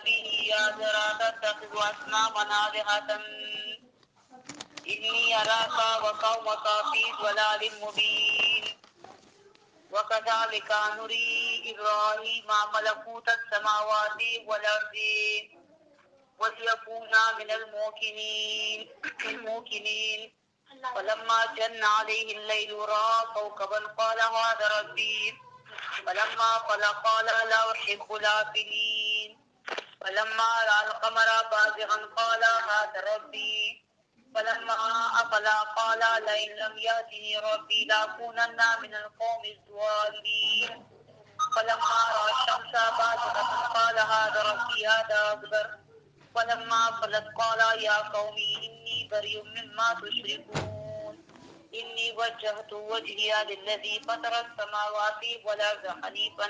به آزرا تتخذ أصناما آلهة إني أراك وقومك في ضلال مبين وكذلك نري إبراهيم ملكوت السماوات والأرض وليكون من الموقنين فلما جن عليه الليل رأى كوكبا قال هذا ربي فلما قال لا أحب الآفلين فلما رأى القمر بازغا قال هذا ربي فلما أفل قال لئن لم يهدني ربي لأكونن من القوم الضالين فلما رأى الشمس بازغة قال هذا ربي هذا أكبر فلما أفلت قال يا قوم إني بريء مما تشركون إني وجهت وجهي للذي فطر السماوات والأرض حنيفا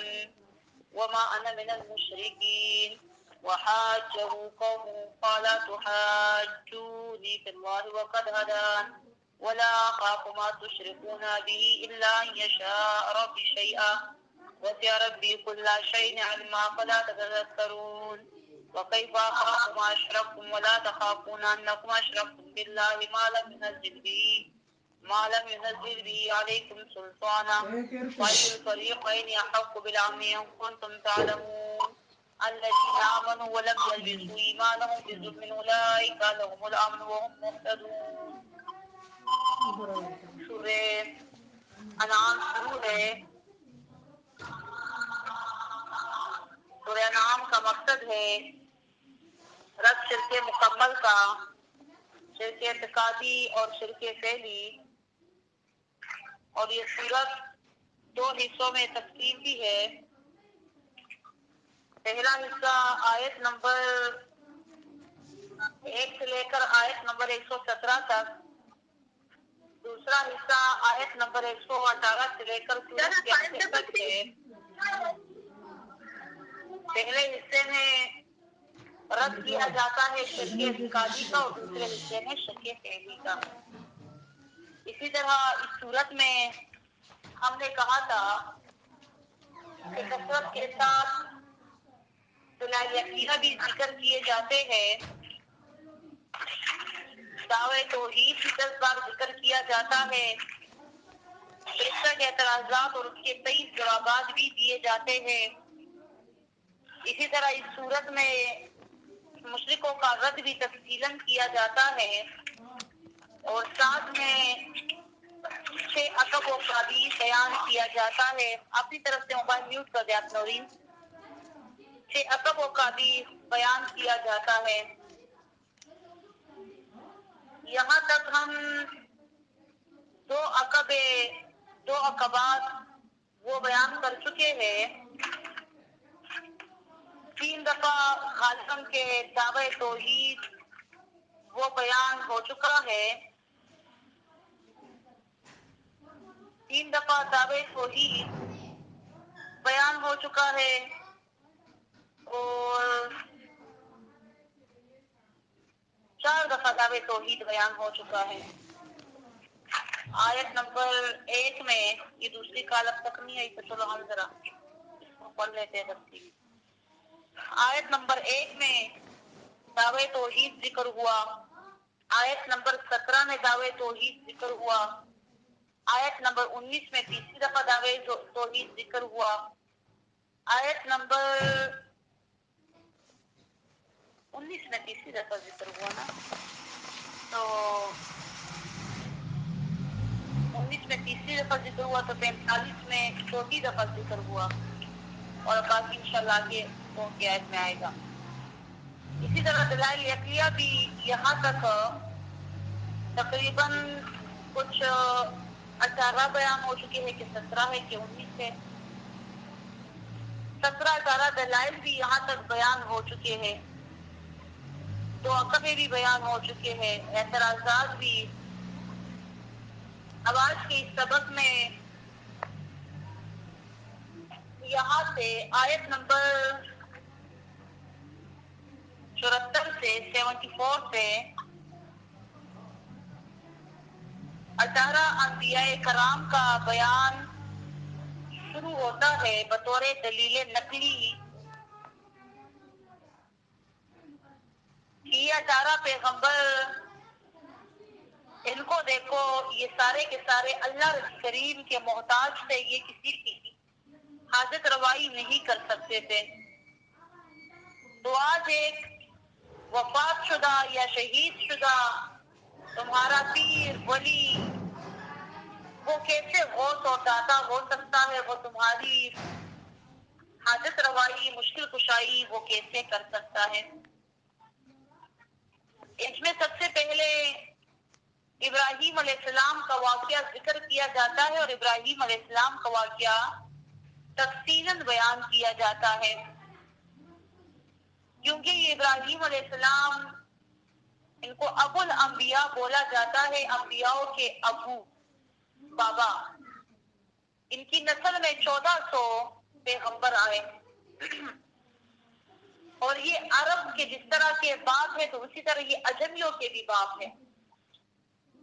وما أنا من المشركين وحاجه قومه قال تحاجوني في الله وقد هدان ولا أخاف ما تشركون به إلا أن يشاء ربي شيئا وسع ربي كل شيء علما فلا تتذكرون وكيف أخاف ما أشركتم ولا تخافون أنكم أشركتم بالله ما لم ينزل به عليكم سلطانا وأي الفريقين أحق بالأمن إن كنتم تعلمون الذين آمنوا ولم يلبسوا إيمانهم بظلم أولئك لهم الأمن وهم مهتدون. سورہ انعام شروع ہے. سورہ انعام کا مقصد ہے رد شرک مکمل کا، شرک اعتقادی اور شرک فعلی. اور یہ سورت 2 حصوں میں تقسیم بھی ہے. پہلا حصہ آیت نمبر 1 سے لے کر آیت نمبر 117 تک، دوسرا حصہ آیت نمبر 118 سے لے کر سورت کے آخر تک ہے. پہلے حصے میں رد کیا جاتا ہے شرک اعتقادی کا اور دوسرے حصے میں شرک فعلی کا. اسی طرح اس صورت میں ہم نے کہا تھا کہ کثرت کے ساتھ دلائل عقیدہ بھی ذکر کیے جاتے ہیں، دعوے توحید بھی 10 بار ذکر کیا جاتا ہے، فرقہ کے اعتراضات اور اس کے 23 جوابات بھی دیے جاتے ہیں. اسی طرح اس صورت میں مشرکوں کا رد بھی تفصیلاً کیا جاتا ہے اور ساتھ میں 6 عقبوں کا بھی بیان کیا جاتا ہے. اپنی طرف سے موبائل میوٹ کر دیں آپ نورین. 6 عقبوں کا بھی بیان کیا جاتا ہے. یہاں تک ہم 2 عقبات وہ بیان کر چکے ہیں. 3 دفعہ غالباً کے دعوے توحید وہ بیان ہو چکا ہے. 3 دفعہ دعوے توحید بیان ہو چکا ہے اور 4 دفعہ دعوے توحید بیان ہو چکا ہے. آیت نمبر 1 میں یہ دوسری کال اب تک نہیں آئی تو چلو ہم ذرا اس کو پڑھ لیتے ہیں تفصیل. آیت نمبر 1 میں دعوے توحید ذکر ہوا. آیت نمبر 17 میں دعوے توحید ذکر ہوا. آیت نمبر 19 میں تیسری دفعہ دعوے توحید ذکر ہوا. آیت نمبر 19 میں تیسری دفعہ ذکر ہوا نا، تو 19 میں تیسری دفعہ ذکر ہوا تو 45 میں چوتھی دفعہ ذکر ہوا اور باقی انشاءاللہ آگے تو کی آیت میں آئے گا. اسی طرح دلائل عقلیہ بھی یہاں تک تقریباً کچھ 18 بیان ہو چکے ہیں کہ 17 ہے کہ 19 ہے. 17-18 دلائل بھی یہاں تک بیان ہو چکے ہیں. 2 عقبے بھی بیان ہو چکے ہیں، اعتراضات بھی. اب آج کے اس سبق میں یہاں سے آیت نمبر 74 سے 74 سے 18 انبیاء کرام کا بیان شروع ہوتا ہے بطور دلیل نقلی. یہ 18 پیغمبر ان کو دیکھو، یہ سارے کے سارے اللہ کریم کے محتاج تھے، یہ کسی کی حاجت روائی نہیں کر سکتے تھے۔ تو آج ایک وفات شدہ یا شہید شدہ تمہارا پیر ولی وہ کیسے غوث و داتا ہو سکتا ہے؟ وہ تمہاری حاجت روائی، مشکل کشائی وہ کیسے کر سکتا ہے؟ اس میں سب سے پہلے ابراہیم علیہ السلام کا واقعہ ذکر کیا جاتا ہے، اور ابراہیم علیہ السلام کا واقعہ تفصیلاً بیان کیا جاتا ہے، کیونکہ یہ ابراہیم علیہ السلام ان کو ابو الانبیاء بولا جاتا ہے، انبیاء کے ابو، بابا۔ ان کی نسل میں 1400 پیغمبر آئے، اور یہ عرب کے جس طرح کے باپ ہے تو اسی طرح یہ عجمیوں کے بھی باپ ہے،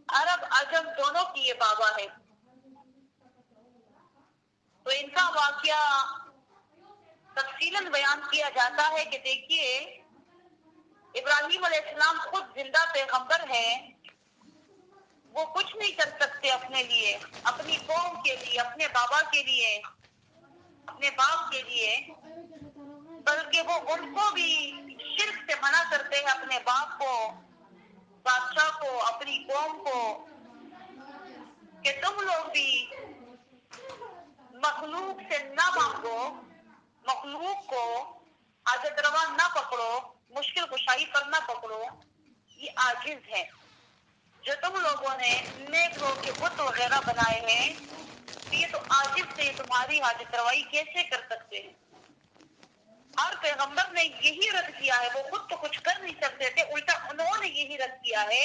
عرب عجم دونوں کی یہ بابا ہے۔ تو ان کا واقعہ تفصیلاً بیان کیا جاتا ہے کہ دیکھیے ابراہیم علیہ السلام خود زندہ پیغمبر ہے، وہ کچھ نہیں کر سکتے اپنے لیے، اپنی قوم کے لیے، اپنے بابا کے لیے، اپنے باپ کے لیے، بلکہ وہ ان کو بھی شرک سے منع کرتے ہیں، اپنے باپ کو، بادشاہ کو، اپنی قوم کو، کہ تم لوگ بھی مخلوق سے نہ مانگو، مخلوق کو حاجت روا نہ پکڑو، مشکل کشائی پر نہ پکڑو، یہ عاجز ہے۔ جو تم لوگوں نے نیک لوگ کے بت وغیرہ بنائے ہیں، یہ تو عاجز سے تمہاری حاجت روائی کیسے کر سکتے ہیں؟ ہر پیغمبر نے یہی رد کیا ہے، وہ خود تو کچھ کر نہیں سکتے تھے، الٹا انہوں نے یہی رد کیا ہے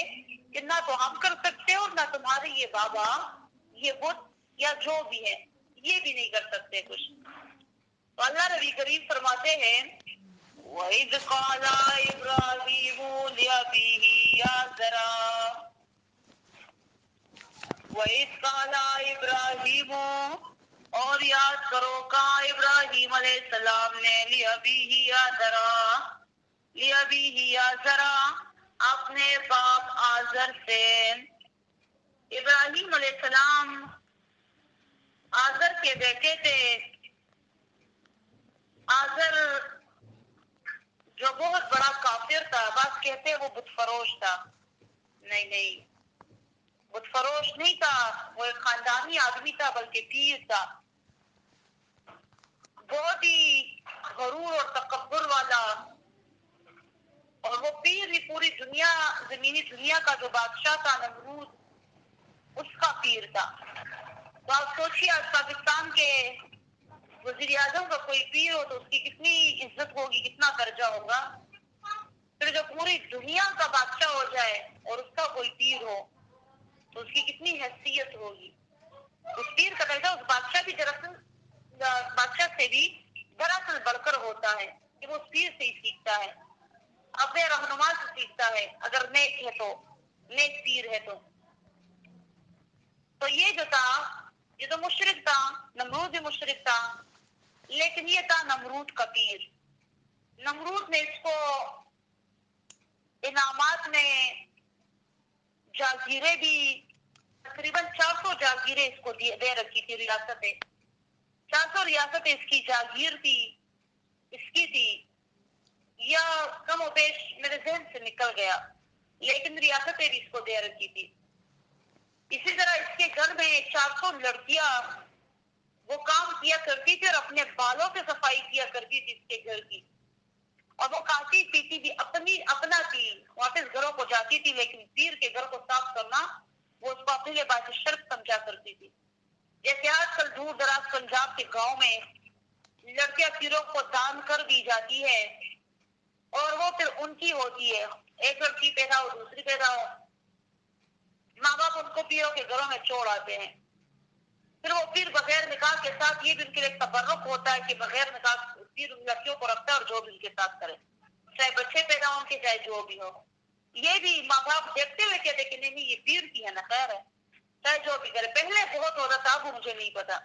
کہ نہ تو ہم کر سکتے اور نہ تمہارے یہ بابا، یہ بت یا جو بھی ہے، یہ بھی نہیں کر سکتے کچھ۔ تو اللہ نبی کریم فرماتے ہیں وَإِذْ قَالَ إِبْرَاهِيمُ لِأَبِيهِ آزَرَ، وَإِذْ قَالَ إِبْرَاهِيمُ، اور یاد کرو کہا ابراہیم علیہ السلام نے لِأَبِيهِ آزَرَ، لِأَبِيهِ آزَرَ، اپنے باپ آزر سے۔ ابراہیم علیہ السلام آزر کے بیٹے تھے۔ آزر جو بہت بڑا کافر تھا، بس کہتے وہ بت فروش تھا، نہیں بت فروش نہیں تھا، وہ ایک خاندانی آدمی تھا، بلکہ پیر تھا، بہت ہی غرور اور تکبر والا، اور وہ پیر بھی پوری دنیا، زمینی دنیا کا جو بادشاہ تھا نمرود، اس کا پیر تھا۔ تو آپ سوچیے آج پاکستان کے وزیر اعظم کا کوئی پیر ہو تو اس کی کتنی عزت ہوگی، کتنا درجہ ہوگا، پھر جو پوری دنیا کا بادشاہ ہو جائے اور اس کا کوئی پیر ہو تو اس کی کتنی حیثیت ہوگی۔ اس پیر کا درجہ اس بادشاہ کی دراصل بادشاہ سے بھی دراصل بڑھ کر ہوتا ہے، کہ وہ اس پیر سے ہی سیکھتا ہے، اپنے رہنما سے سیکھتا ہے، اگر نیک ہے تو، نیک پیر ہے تو یہ جو تھا، یہ تو مشرک تھا، نمرود بھی مشرک تھا، لیکن یہ تھا نمرود کا پیر۔ نمرود نے اس کو انعامات میں جاگیریں بھی، تقریباً 400 جاگیریں اس کو دے رکھی تھی، ریاستیں 400 ریاستیں اس کی جاگیر تھی، اس کی تھی، یا کم و بیش میرے ذہن سے نکل گیا، لیکن ریاستیں بھی اس کو دے رکھی تھی۔ اسی طرح اس کے گھر میں 400 لڑکیاں وہ کام کیا کرتی تھی، اور اپنے بالوں سے صفائی کیا کرتی تھی اس کے گھر کی، اور وہ کھاتی پیتی بھی اپنا تھی، واپس گھروں کو جاتی تھی، لیکن پیر کے گھر کو صاف کرنا وہ اس کو اپنے لیے باعث شرف سمجھا کرتی تھی۔ جیسے آج کل دور دراز پنجاب کے گاؤں میں لڑکیاں پیروں کو دان کر دی جاتی ہے، اور وہ پھر ان کی ہوتی ہے، ایک لڑکی پیدا ہو دوسری پیدا ہو، ماں باپ ان کو پیروں کے گھروں میں چھوڑ آتے ہیں، پھر وہ پیر بغیر نکاح کے ساتھ، یہ بھی ان کے لیے تبرک ہوتا ہے کہ بغیر نکاح پیر ان لڑکیوں کو رکھتا ہے اور جو بھی ان کے ساتھ کرے، چاہے بچے پیدا ہوں کے چاہے جو بھی ہو، یہ بھی ماں باپ دیکھتے ہوئے کہتے کہ نہیں یہ پیر کی ہے نا، خیر ہے، چاہے جو بھی کرے۔ پہلے بہت ہوتا تھا، وہ مجھے نہیں پتا،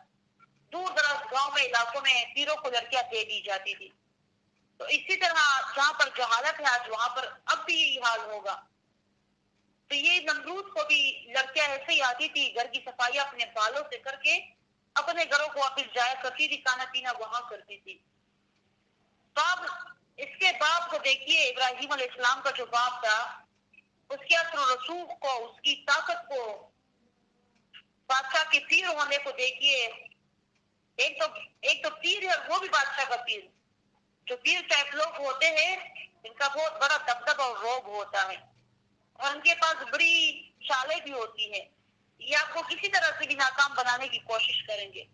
دور دراز گاؤں میں علاقوں میں پیروں کو لڑکیاں دے دی جاتی تھی۔ تو اسی طرح جہاں پر جہالت ہے آج وہاں پر اب بھی یہی حال ہوگا. تو یہ نمرود کو بھی لڑکیاں ایسے ہی آتی تھی، گھر کی صفائی اپنے بالوں سے کر کے اپنے گھروں کو واپس جایا کرتی تھی، کھانا پینا وہاں کرتی تھی. تو اب اس کے باپ کو دیکھیے، ابراہیم علیہ السلام کا جو باپ تھا، اس کے اثر و رسوخ کو، اس کی طاقت کو، بادشاہ کے پیر ہونے کو دیکھیے. ایک تو پیر ہے، وہ بھی بادشاہ کا پیر. جو پیر ٹائپ لوگ ہوتے ہیں ان کا بہت بڑا دبدبہ اور روب ہوتا ہے، اور ان کے پاس بڑی چالیں بھی ہوتی ہیں. یہ آپ کو کسی طرح سے بھی ناکام بنانے کی کوشش کریں گے.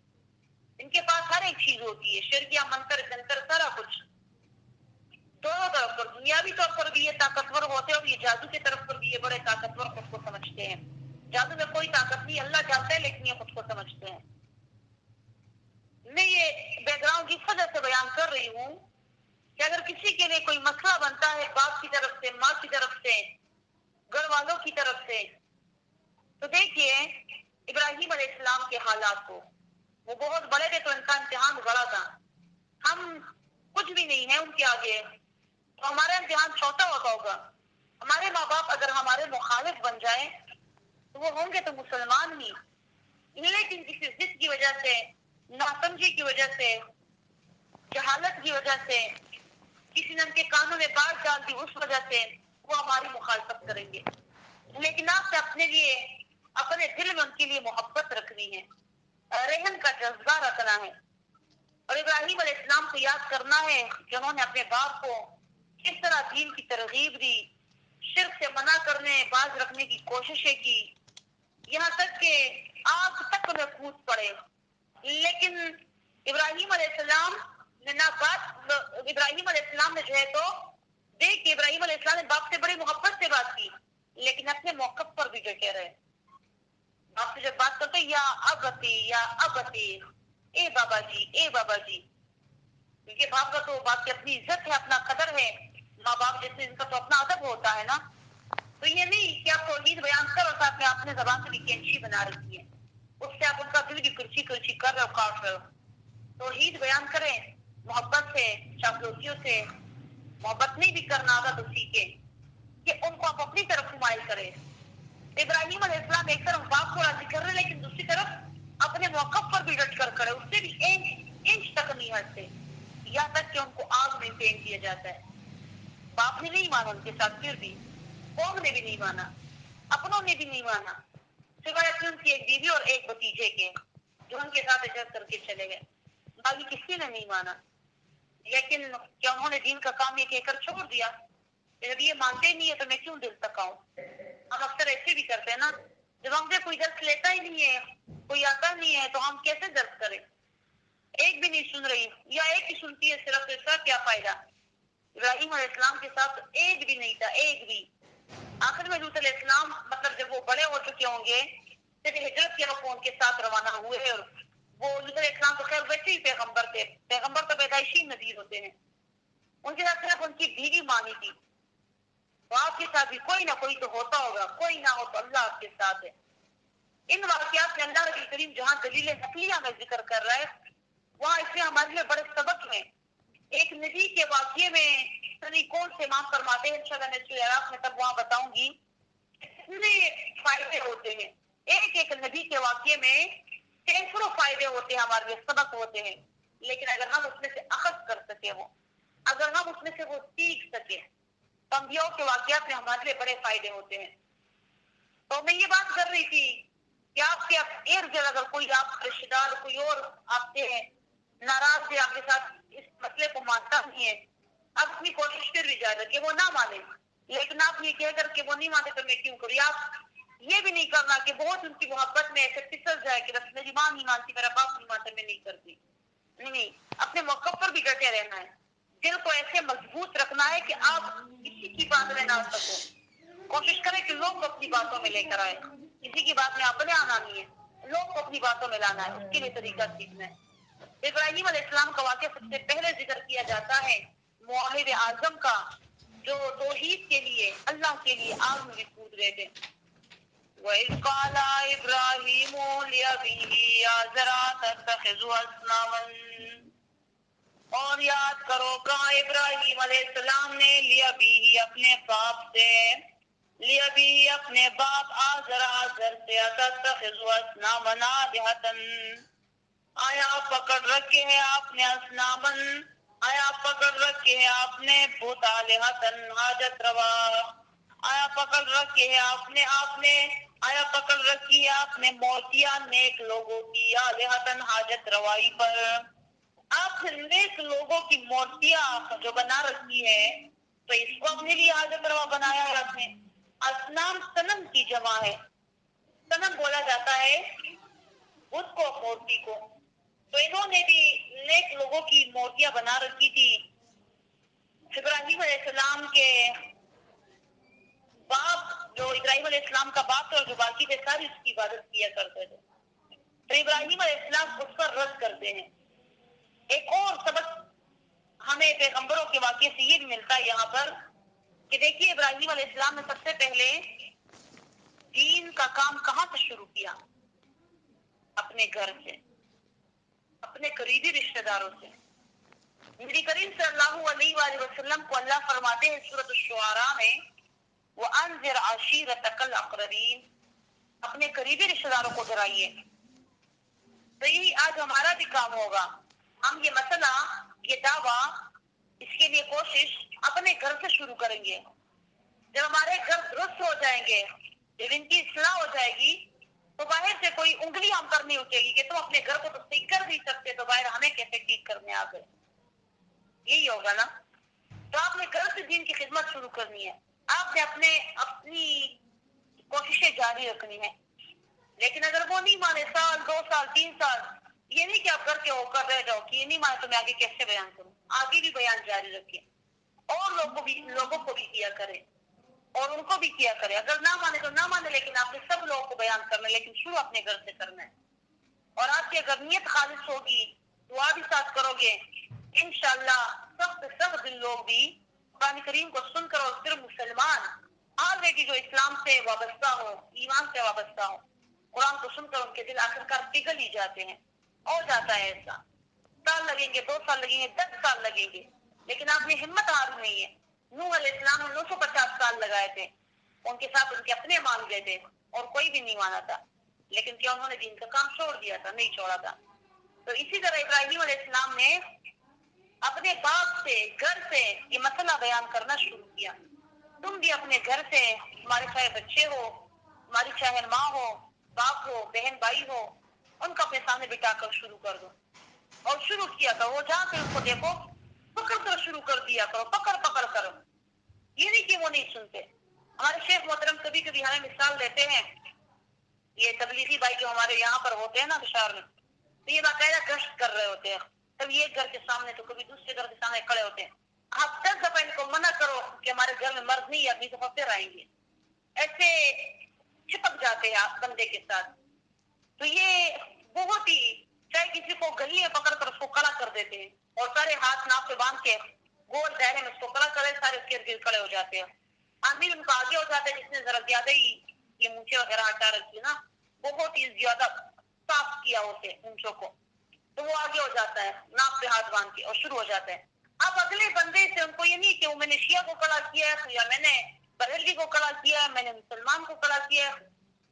ان کے پاس ہر ایک چیز ہوتی ہے، شرکیہ منتر جنتر سارا کچھ. دونوں طرف پر، دنیاوی طور پر بھی یہ طاقتور ہوتے ہیں اور یہ جادو کی طرف پر بھی یہ بڑے طاقتور خود کو سمجھتے ہیں. جادو میں کوئی طاقت نہیں، اللہ جانتا ہے، لیکن یہ خود کو سمجھتے ہیں. میں یہ بیک گراؤنڈ اس وجہ سے بیان کر رہی ہوں کہ اگر کسی کے لیے کوئی مسئلہ بنتا ہے باپ کی طرف سے، ماں کی طرف سے، گھر والوں کی طرف سے، تو دیکھیے ابراہیم علیہ السلام کے حالات کو. وہ بہت بڑے تھے تو ان کا امتحان بڑا تھا. ہم کچھ بھی نہیں ہیں ان کے آگے، تو ہمارا امتحان چھوٹا ہوتا ہوگا. ہمارے ماں باپ اگر ہمارے مخالف بن جائیں تو وہ ہوں گے تو مسلمان ہی، لیکن کسی ضد کی وجہ سے، ناسمجھی کی وجہ سے، جہالت کی وجہ سے، کسی نے ان کے کانوں میں بات ڈال دی اس وجہ سے وہ ہماری مخالفت کریں گے. لیکن آپ سے اپنے لیے، اپنے دل میں ان کے لیے محبت رکھنی ہے، رحم کا جذبہ رکھنا ہے، اور ابراہیم علیہ السلام کو یاد کرنا ہے کہ انہوں نے اپنے باپ کو کس طرح دین کی ترغیب دی، شرک سے منع کرنے، باز رکھنے کی کوششیں کی، یہاں تک کہ آگ تک میں کود پڑے. لیکن ابراہیم علیہ السلام نے ابراہیم علیہ السلام نے جو ہے تو دیکھ کہ ابراہیم علیہ السلام نے باپ سے بڑی محبت سے بات کی، لیکن اپنے موقف پر بھی ڈٹے رہے. آپ سے جب بات کرتے یا ابتی، اے بابا جی، اے بابا جی، کیونکہ باپ کا تو باپ کی اپنی عزت ہے، اپنا قدر ہے. ماں باپ جیسے ان کا تو اپنا ادب ہوتا ہے نا. تو یہ نہیں کہ آپ توحید بیان کرو تو آپ نے اپنے زبان سے بھی کینچی بنا رکھی ہے، اس سے آپ ان کا دل بھی کرچی کرچی کر رہے ہو، کاٹ رہے ہو. توحید بیان کریں محبت سے، چاپلوسیوں سے. محبت نہیں بھی کرنا عادت اسی کے کہ ان کو آپ اپنی طرف مائل کریں. ابراہیم علیہ السلام ایک طرف باپ کو راضی کر رہے لیکن دوسری طرف اپنے موقف پر بھی ڈٹ کر کھڑے، اس سے بھی انچ تک نہیں ہٹتے، یہاں تک کہ ان کو آگ میں پھینک دیا جاتا ہے. باپ نے نہیں مانا ان کے ساتھ، پھر بھی قوم نے بھی نہیں مانا، اپنوں نے بھی نہیں مانا، سوائے ان کی ایک بیوی اور ایک بھتیجے کے جو ان کے ساتھ ہجرت کر کے چلے گئے. باقی کسی نے نہیں مانا. لیکن کیا انہوں نے دین کا کام یہ کہہ کر چھوڑ دیا جب یہ مانتے ہی نہیں ہے تو میں کیوں دل تک آؤں؟ ہم اکثر ایسے بھی کرتے ہیں نا، جب ہم سے کوئی درس لیتا ہی نہیں ہے، کوئی آتا نہیں ہے تو ہم کیسے درس کریں؟ ایک بھی نہیں سن رہی یا ایک ہی سنتی ہے صرف، اس کا کیا فائدہ؟ ابراہیم علیہ السلام کے ساتھ ایک بھی نہیں تھا، ایک بھی. آخر میں لوط علیہ السلام مطلب جب وہ بڑے ہو چکے ہوں گے پھر ہجرت کے وقت ان کے ساتھ روانہ ہوئے. اور وہ لوط علیہ السلام تو خیر ویسے ہی پیغمبر تھے، پیغمبر تو پیدائشی نذیر ہوتے ہیں. ان کے ساتھ صرف ان کی بیوی مانی تھی. تو آپ کے ساتھ بھی کوئی نہ کوئی تو ہوتا ہوگا، کوئی نہ ہو تو اللہ آپ کے ساتھ ہے. ان واقعات میں اللہ رب کریم جہاں دلیل نقلیہ میں ذکر کر رہا ہے وہاں اس میں ہمارے لیے بڑے سبق ہیں. ایک نبی کے واقعے میں سنی کون سے امام فرماتے ہیں، انشاءاللہ میں سورہ اعراف میں تب وہاں بتاؤں گی کتنے فائدے ہوتے ہیں. ایک ایک نبی کے واقعے میں سینکڑوں فائدے ہوتے ہیں، ہمارے لیے سبق ہوتے ہیں. لیکن اگر ہم اس میں سے اخذ کر سکے، وہ اگر ہم اس میں سے وہ سیکھ سکے، انبیاء کے واقعات میں ہمارے لیے بڑے فائدے ہوتے ہیں. تو میں یہ بات کر رہی تھی کہ آپ کے ارد گرد اگر کوئی آپ کا رشتے دار، کوئی اور آپ سے ناراض ہے، آپ کے ساتھ اس مسئلے کو مانتا نہیں ہے، آپ اپنی کوشش کر بھی جائے کہ وہ نہ مانے. لیکن آپ یہ کہہ کر کہ وہ نہیں مانتے تو میں کیوں کروں؟ آپ یہ بھی نہیں کرنا کہ بہت ان کی محبت میں ایسے پھسل جائے کہ بس میری ماں نہیں مانتی، میرا باپ نہیں مانتا، میں نہیں کرتی. نہیں، اپنے موقع پر بھی ڈٹے رہنا ہے. دل کو ایسے مضبوط رکھنا ہے کہ آپ کسی کی بات میں نہ سکو. کوشش کریں کہ لوگ کو اپنی باتوں میں لے کر آئے، کسی کی بات میں اپنے آنا نہیں ہے، لوگ کو اپنی باتوں میں لانا ہے، اس کے لیے طریقہ سیکھنا ہے. ابراہیم علیہ السلام کا واقعہ سب سے پہلے ذکر کیا جاتا ہے موحد اعظم کا، جو توحید کے لیے، اللہ کے لیے آگ میں کود گئے تھے. وَإِذْ قَالَ إِبْرَاهِيمُ لِأَبِيهِ آزَرَ أَتَتَّخِذُ أَصْنَامًا اور یاد کرو کہا ابراہیم علیہ السلام نے لیا بھی اپنے باپ سے اپنے باپ آزر سے اتتخذ اصنامًا آلہۃ، آیا پکڑ رکھے ہیں آپ نے اسنامن، آیا پکڑ رکھے ہیں آپ نے بت آلہۃ حاجت روا، آیا پکڑ رکھے ہیں آپ نے آیا پکڑ رکھی ہے آپ نے مورتیاں نیک لوگوں کی آلہۃ حاجت روائی پر، آپ نیک لوگوں کی مورتیاں جو بنا رکھی ہے تو اس کو اپنے لیے حاجت روا بنایا ہے آپ نے۔ اسنام صنم کی جمع ہے، صنم بولا جاتا ہے بت کو، مورتی کو، تو انہوں نے بھی نیک لوگوں کی مورتیاں بنا رکھی تھی۔ ابراہیم علیہ السلام کے باپ، جو ابراہیم علیہ السلام کا باپ تھا اور جو باقی تھے سارے اس کی عبادت کیا کرتے تھے، تو ابراہیم علیہ السلام اس پر رد کرتے ہیں۔ ایک اور سبق ہمیں پیغمبروں کے واقعے سے یہ بھی ملتا ہے یہاں پر کہ دیکھیے ابراہیم علیہ السلام نے سب سے پہلے دین کا کام کہاں سے شروع کیا؟ اپنے گھر سے، اپنے قریبی رشتہ داروں سے۔ نبی کریم صلی اللہ علیہ وآلہ وسلم کو اللہ فرماتے ہیں سورۃ الشعراء میں وَأَنذِرْ عَشِيرَتَكَ الْأَقْرَبِينَ، اپنے قریبی رشتہ داروں کو ڈرائیے۔ تو یہی آج ہمارا بھی کام ہوگا، ہم یہ مسئلہ، یہ دعویٰ، اس کے لیے کوشش اپنے گھر سے شروع کریں گے۔ جب ہمارے گھر درست ہو جائیں گے، جب ان کی اصلاح ہو جائے گی تو باہر سے کوئی انگلی ہم پر نہیں اٹھے گی کہ تم اپنے گھر کو تو صحیح کر نہیں سکتے تو باہر ہمیں کیسے ٹھیک کرنے آ گئے۔ یہی ہوگا نا؟ تو آپ نے گھر سے دین کی خدمت شروع کرنی ہے، آپ نے اپنی کوششیں جاری رکھنی ہے۔ لیکن اگر وہ نہیں مانے، سال، 2 سال، 3 سال، یہ نہیں کہ آپ گھر کے ہو کر رہ جاؤ کہ یہ نہیں مانے تو میں آگے کیسے بیان کروں، آگے بھی بیان جاری رکھیں اور لوگوں کو بھی کیا کرے اور ان کو بھی کیا کرے۔ اگر نہ مانے تو نہ مانے، لیکن آپ نے سب لوگوں کو بیان کرنا ہے، لیکن شروع اپنے گھر سے کرنا ہے۔ اور آپ کی اگر نیت خالص ہوگی، دعا بھی ساتھ کرو گے، انشاءاللہ سخت دل لوگ بھی قرآن کریم کو سن کر، اور صرف مسلمان آلریڈی جو اسلام سے وابستہ ہو، ایمان سے وابستہ ہو، قرآن کو سن کر ان کے دل آخرکار پگھل ہی جاتے ہیں۔ ہو جاتا ہے ایسا، سال لگیں گے، 2 سال لگیں گے، 10 سال لگیں گے، لیکن آپ نے ہمت ہار نہیں ہے۔ نوح علیہ السلام نے 950 سال لگائے تھے، ان کے ساتھ ان کے اپنے مان گئے تھے اور کوئی بھی نہیں مانا تھا، لیکن کیا انہوں نے دین کا کام چھوڑ دیا تھا؟ نہیں چھوڑا تھا۔ تو اسی طرح ابراہیم علیہ السلام نے اپنے باپ سے، گھر سے یہ مسئلہ بیان کرنا شروع کیا۔ تم بھی اپنے گھر سے، تمہارے چاہے بچے ہو، تمہاری چاہے ماں ہو، باپ ہو، بہن بھائی ہو، ان کو اپنے سامنے بٹا کر شروع کر دو اور شروع کیا کرو۔ وہ جہاں سے ان کو دیکھو پکڑ کر شروع کر دیا کرو، پکڑ کرو۔ یہ نہیں کہ وہ نہیں سنتے۔ ہمارے شیخ محترم کبھی کبھی ہمیں مثال دیتے ہیں، یہ تبلیغی بھائی جو ہمارے یہاں پر ہوتے ہیں نا بشار میں، تو یہ باقاعدہ گشت کر رہے ہوتے ہیں، کبھی ایک گھر کے سامنے تو کبھی دوسرے گھر کے سامنے کھڑے ہوتے ہیں۔ آپ 10 دفعہ ان کو منع کرو کہ ہمارے گھر میں مرد نہیں ہے، اگلی دفعہ پھر آئیں گے، ایسے چپک جاتے ہیں آپ بندے کے ساتھ۔ تو یہ بہت ہی، چاہے کسی کو گلی میں پکڑ کر اس کو کھڑا کر دیتے ہیں اور سارے ہاتھ ناپ پہ باندھ کے گول دائرے میں اس کو کھڑا کرے، سارے اس کے ارد کھڑے ہو جاتے ہیں۔ آدمی ان کا آگے ہو جاتا ہے جس نے ذرا زیادہ ہی یہ مونچھیں وغیرہ ہٹا رکھی ہے نا، بہت ہی زیادہ صاف کیا ہوتے مونچھوں کو، تو وہ آگے ہو جاتا ہے ناپ پہ ہاتھ باندھ کے اور شروع ہو جاتا ہے۔ اب اگلے بندے سے ان کو یہ نہیں کہ وہ میں نے شیعہ کو کھڑا کیا ہے یا میں نے بریلوی کو کھڑا کیا ہے، میں نے مسلمان کو کھڑا کیا ہے۔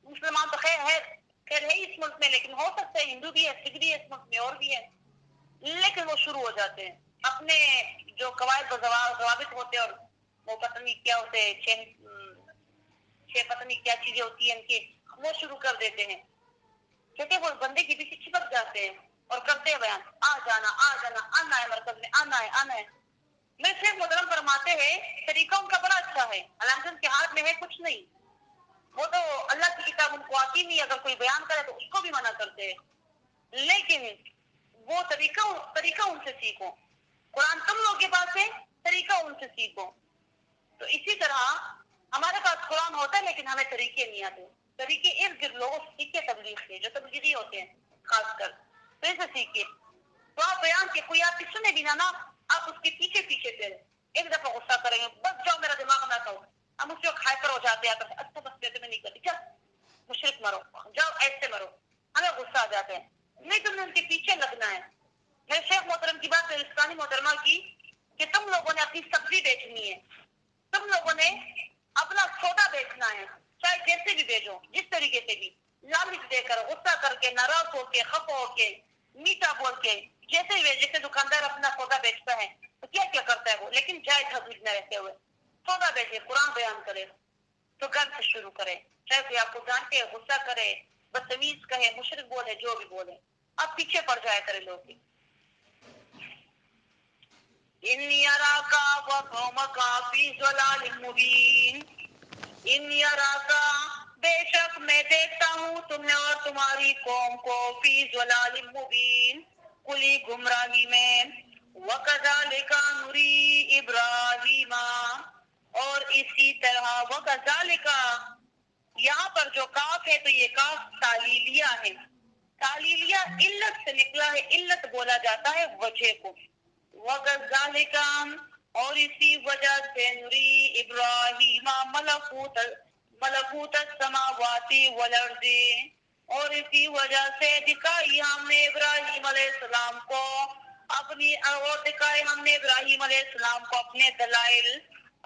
مسلمان تو خیر ہے اس ملک میں، لیکن ہو سکتا ہے ہندو بھی ہے، سکھ بھی ہے اس ملک میں، اور بھی ہے، لیکن وہ شروع ہو جاتے ہیں اپنے جو قواعد و ضوابط ہوتے ہیں، اور وہ پتہ نہیں کیا ہوتے ہیں، پتہ نہیں کیا چیزیں ہوتی ہیں ان کی، وہ شروع کر دیتے ہیں، کیونکہ وہ بندے کے پیچھے چپک جاتے ہیں اور کرتے ہیں بیان، آ جانا، آنا ہے مرکز میں، آنا ہے۔ میں شیخ محترم فرماتے ہیں طریقہ ان کا بڑا اچھا ہے، حالانکہ ان کے ہاتھ میں ہے کچھ نہیں، وہ تو اللہ کی کتاب ان کو آتی نہیں، اگر کوئی بیان کرے تو اس کو بھی منع کرتے ہیں، لیکن وہ طریقہ ان سے سیکھو۔ قرآن تم لوگوں کے پاس ہے، طریقہ ان سے سیکھو۔ تو اسی طرح ہمارے پاس قرآن ہوتا ہے لیکن ہمیں طریقے نہیں آتے، طریقے ارد گرد لوگوں سے سیکھے، تبلیغ سے جو تبلیغی ہوتے ہیں خاص کر، تو اسے سیکھیے۔ تو آپ بیان کے کوئی آپ کی سنے بھی نہ، آپ اس کے پیچھے پھر ایک دفعہ غصہ کریں گے، بس جاؤ میرا دماغ نہ کھاؤ، ہم اس وقت ہائپر ہو جاتے ہیں، اچھا بس پیسے میں نہیں کرتی، چل مشرک مرو، جاؤ ایسے مرو، ہمیں غصہ آ جاتا ہے۔ نہیں، تم نے ان کے پیچھے لگنا ہے۔ میرے شیخ محترم کی بات ہے، اس کا قربانی محترمہ کی کہ تم لوگوں نے اپنی سبزی بیچنی ہے، تم لوگوں نے اپنا سودا بیچنا ہے، چاہے جیسے بھی بیچو، جس طریقے سے بھی، لالچ دے کر، غصہ کر کے، ناراض ہو کے، خفا ہو کے، میٹھا بول کے، جیسے بھی، جیسے دکاندار اپنا سودا بیچتا ہے تو کیا کیا کرتا ہے وہ، لیکن جائز حدود میں رہتے ہوئے سودا بیچے، قرآن بیان کرے تو گھر سے شروع کرے، چاہے کوئی آپ کو ڈانٹے، غصہ کرے، بدتمیز کہے، مشرک بولے، جو بھی بولے، آپ پیچھے پڑ جایا کرے لوگ. انی اراکا وقومکا فی ضلال مبین، انی اراکا بے شک میں دیکھتا ہوں تمہیں اور تمہاری قوم کو فی ضلال مبین کلی گمراہی میں، وَكَذَلِكَ نُرِي إِبْرَاهِيمَ اور اسی طرح وَكَذَلِكَ یہاں پر جو کاف ہے تو یہ کاف تعلیلیہ ہے، تعلیلیہ علت سے نکلا ہے، علت بولا جاتا ہے وجہ کو، وَكَذَلِكَ اور اسی وجہ سے نُرِي إِبْرَاهِيمَ ملکوت السماوات والارض اور اسی وجہ سے دکھائی ہم نے ابراہیم علیہ السلام کو اپنی، اور دکھائے ہم نے ابراہیم علیہ السلام کو اپنے دلائل،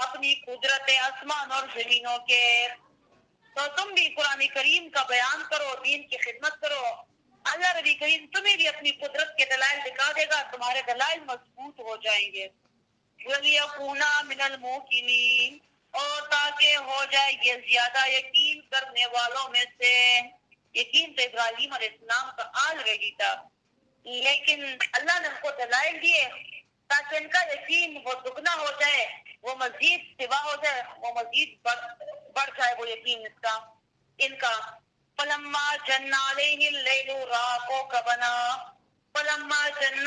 اپنی قدرت آسمان اور زمینوں کے. تو تم بھی قرآن کریم کا بیان کرو، دین کی خدمت کرو، اللہ نبی کریم تمہیں بھی اپنی قدرت کے دلائل دکھا دے گا، تمہارے دلائل مضبوط ہو جائیں گے. وَلِيَكُونَ مِنَ الْمُوقِنِينَ اور تاکہ ہو جائے یہ زیادہ یقین کرنے والوں میں سے. یقین تو ابراہیم علیہ السلام کا آلریڈی تھا، لیکن اللہ نے ان کو دلائل دیے تاکہ ان کا یقین وہ دگنا ہو جائے، وہ مزید سوا ہو جائے، وہ مزید بڑھ جائے وہ یقین ان کا. فلما جن علیہ اللیل رأى کوكبا فلما جن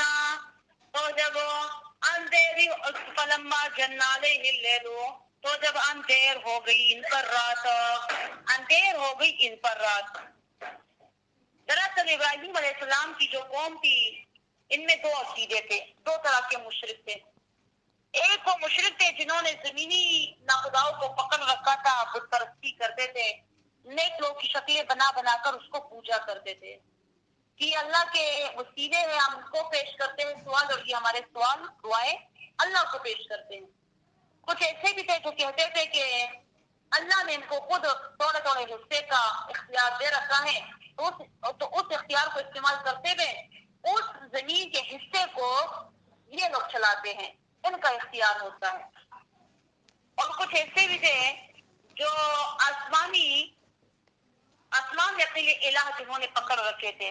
تو جب اندھیری، فلما جن علیہ اللیل تو جب اندھیر ہو گئی ان پر رات، اندھیر ہو گئی ان پر رات. دراصل ابراہیم علیہ السلام کی جو قوم تھی ان میں دو عقیدے تھے، دو طرح کے مشرک تھے. ایک وہ مشرک تھے جنہوں نے زمینی ناخداؤں کو پکڑ رکھا تھا، بت پرستی کرتے تھے، نیک لوگ کی شکلیں بنا بنا کر اس کو پوجا کرتے تھے کہ اللہ کے وسیلے ہیں، ہم کو پیش کرتے ہیں سوال اور یہ ہمارے سوال دعائیں اللہ کو پیش کرتے ہیں. کچھ ایسے بھی تھے جو کہتے تھے کہ اللہ نے ان کو خود تھوڑے تھوڑے حصے کا اختیار دے رکھا ہے، تو اس اختیار کو استعمال کرتے ہوئے اس زمین کے حصے کو یہ لوگ چلاتے ہیں، ان کا اختیار ہوتا ہے. اور کچھ ایسے بھی تھے جو آسمان میں اپنے لیے الہ جنہوں نے پکڑ رکھے تھے،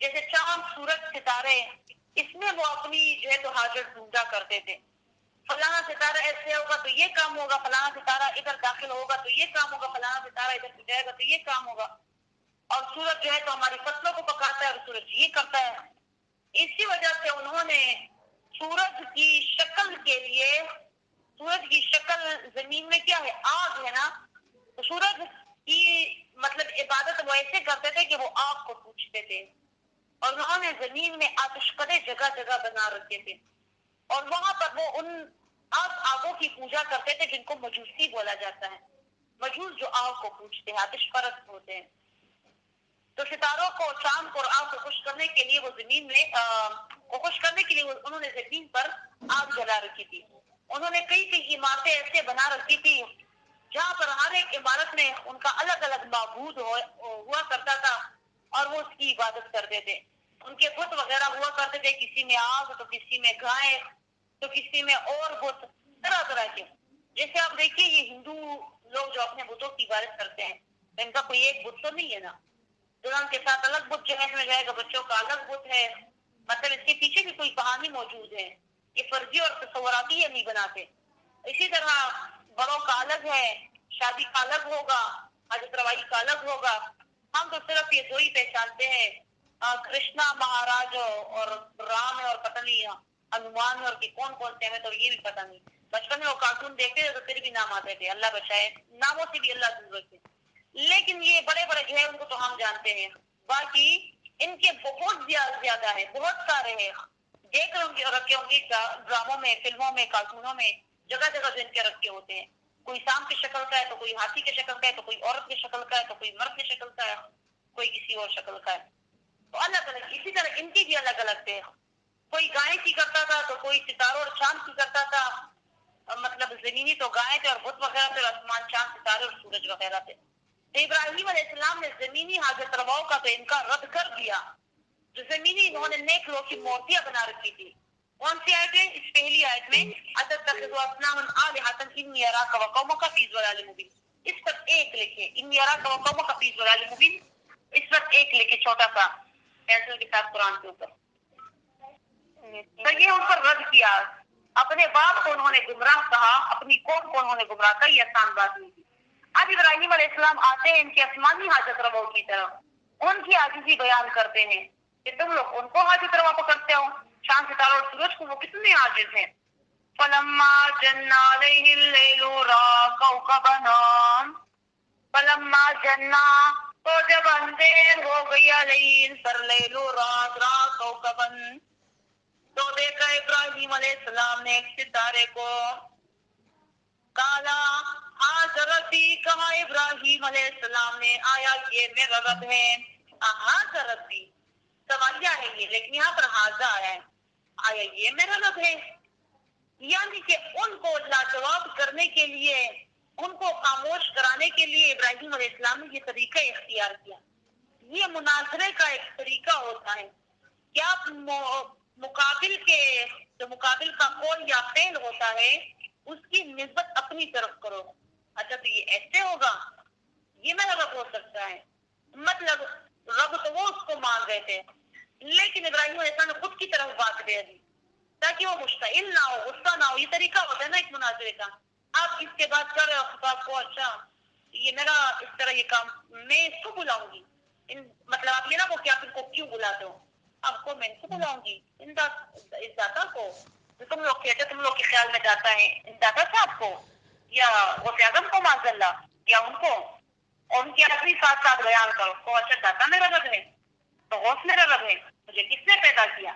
جیسے چاند، سورج، ستارے، اس میں وہ اپنی جو ہے تو حاجت ڈھونڈا کرتے تھے. فلانا ستارہ ایسے ہوگا تو یہ کام ہوگا، فلانا ستارہ ادھر داخل ہوگا تو یہ کام ہوگا، فلانا ستارہ ادھر سے جائے گا تو یہ کام ہوگا. اور سورج جو ہے تو ہماری فصلوں کو پکاتا ہے اور سورج یہ کرتا ہے. اسی وجہ سے انہوں نے سورج کی شکل کے لیے، سورج کی شکل زمین میں کیا ہے، آگ ہے نا، تو سورج کی مطلب عبادت وہ ایسے کرتے تھے کہ وہ آگ کو پوجتے تھے. اور انہوں نے زمین میں آتش کدے جگہ جگہ بنا رکھے تھے اور وہاں پر وہ ان آگوں کی پوجا کرتے تھے جن کو مجوسی بولا جاتا ہے. مجوس جو آگ کو پوجتے ہیں، آتش پرست ہوتے ہیں. تو ستاروں کو، چاند کو اور آگ کو خوش کرنے کے لیے وہ زمین میں خوش کرنے کے لیے انہوں نے زمین پر آگ جلا رکھی تھی. انہوں نے کئی کئی عمارتیں ایسے بنا رکھی تھی جہاں پر ہر ایک عمارت میں ان کا الگ الگ معبود ہوا کرتا تھا اور وہ اس کی عبادت کرتے تھے. ان کے بت وغیرہ ہوا کرتے تھے، کسی میں آگ تو کسی میں گائے تو کسی میں اور بت، طرح طرح کے. جیسے آپ دیکھیے یہ ہندو لوگ جو اپنے بتوں کی عبادت کرتے ہیں، ان کا کوئی ایک بت تو نہیں ہے نا، دلہن کے ساتھ الگ بت جہیز میں جائے گا، بچوں کا الگ بت ہے. مطلب اس کے پیچھے بھی کوئی کہانی موجود ہے، یہ فرضی اور تصوراتی یہ نہیں بناتے. اسی طرح بڑوں کا الگ ہے، شادی کا الگ ہوگا، حاجت روائی کا الگ ہوگا. ہم تو صرف یہ دو ہی پہچانتے ہیں، کرشنا مہاراج اور رام ہے اور پتہ نہیں ہنومان ہے اور کہ کون کون سے ہیں تو یہ بھی پتہ نہیں. بچپن میں وہ کارٹون دیکھتے تھے تو پھر بھی نام آتے تھے، اللہ بچائے، ناموں سے بھی اللہ دور رکھے. لیکن یہ بڑے بڑے جو ہے ان کو تو ہم جانتے ہیں، باقی ان کے بہت زیادہ ہے، بہت سارے ہیں. دیکھ رکھے ہوں گے ڈراموں میں، فلموں میں، کارٹونوں میں، جگہ جگہ جو ان کے رکھے ہوتے ہیں. کوئی سانپ کی شکل کا ہے تو کوئی ہاتھی کی شکل کا ہے تو کوئی عورت کی شکل کا ہے تو کوئی مرد کی شکل کا ہے، کوئی کسی اور شکل کا ہے. تو الگ الگ، اسی طرح ان کی بھی الگ الگ تھے. کوئی گائے کی کرتا تھا تو کوئی ستاروں اور چاند کی کرتا تھا، مطلب زمینی تو گائے تھے اور بت وغیرہ تھے، اور آسمان چاند ستارے اور سورج وغیرہ تھے۔ تو ابراہیم علیہ السلام نے زمینی حاجت رواؤں کا تو انکار رد کر دیا۔ جو زمینی انہوں نے نیک لوگ کی مورتیاں بنا رکھی تھی، کون سی آیت ہے؟ اس پہلی آیت میں اتتخذوا اصناما آلہۃ انی اراک وقومک فی ضلال مبین، اس پر ایک لکھے، انی اراک وقومک فی ضلال مبین، اس پر ایک لکھے چھوٹا سا پینسل کے ساتھ قرآن کے اوپر۔ تو یہ ان پر رد کیا، اپنے باپ کو انہوں نے گمراہ کہا، اپنی قوم کو انہوں نے گمراہ کہا، یہ آسان بات نہیں تھی۔ اب ابراہیم علیہ السلام آتے ہیں ان کے آسمانی حاجت رواؤں کی طرف، ان کی عاجزی بیان کرتے ہیں کہ تم لوگ ان کو حاجت روا پکڑتے ہو، چاند ستاروں اور سورج کو وہ کتنے عاجز ہیں۔ فلما جن علیہ اللیل رأى کوكبا، فلما جنا تو جب اندھیر ہو گئی علیہ پر لیل رات، رأى کوكبا تو دیکھا ابراہیم علیہ السلام نے ایک ستارے کو، کالا ہاذا ربی، کہا ابراہیم علیہ السلام نے آیا یہ میرا رب ہے۔ ہاذا ربی سوالیہ ہے یہ، لیکن یہاں پر ہاذا آیا ہے، آیا یہ میرا رب ہے، یعنی کہ ان کو لاجواب کرنے کے لیے، ان کو خاموش کرانے کے لیے ابراہیم علیہ السلام نے یہ طریقہ اختیار کیا۔ یہ مناظرے کا ایک طریقہ ہوتا ہے کہ آپ مقابل کے جو مقابل کا قول یا فعل ہوتا ہے اس کی نسبت اپنی طرف کرو۔ اچھا تو یہ ایسے ہوگا، یہ میرا رب ہو سکتا ہے، مطلب رب تو وہ اس کو مان رہے تھے، لیکن ابراہیم علیہ السلام نے خود کی طرف بات دے دی تاکہ وہ مشتعل نہ ہو، غصہ نہ ہو۔ یہ طریقہ ہوتا ہے نا ایک مناظرے کا، آپ اس کے بات کر رہے ہو خطاب کو، اچھا یہ میرا اس طرح یہ کام، میں اس کو بلاؤں گی، مطلب آپ یہ نہ ہو کہ آپ ان کو کیوں بلاتے ہو، آپ کو میں ان کو بلاؤں گی، اس داتا کو جو تم لوگ کہتے تم لوگ کے خیال میں جاتا ہے، ان داتا صاحب کو یا غوث اعظم کو معاذ اللہ، یا ان کو، اور ان کی اپنی ساتھ ساتھ بیان کرو تو اچھا داتا میرا رب ہے تو غوث میرا رب ہے، مجھے کس نے پیدا کیا،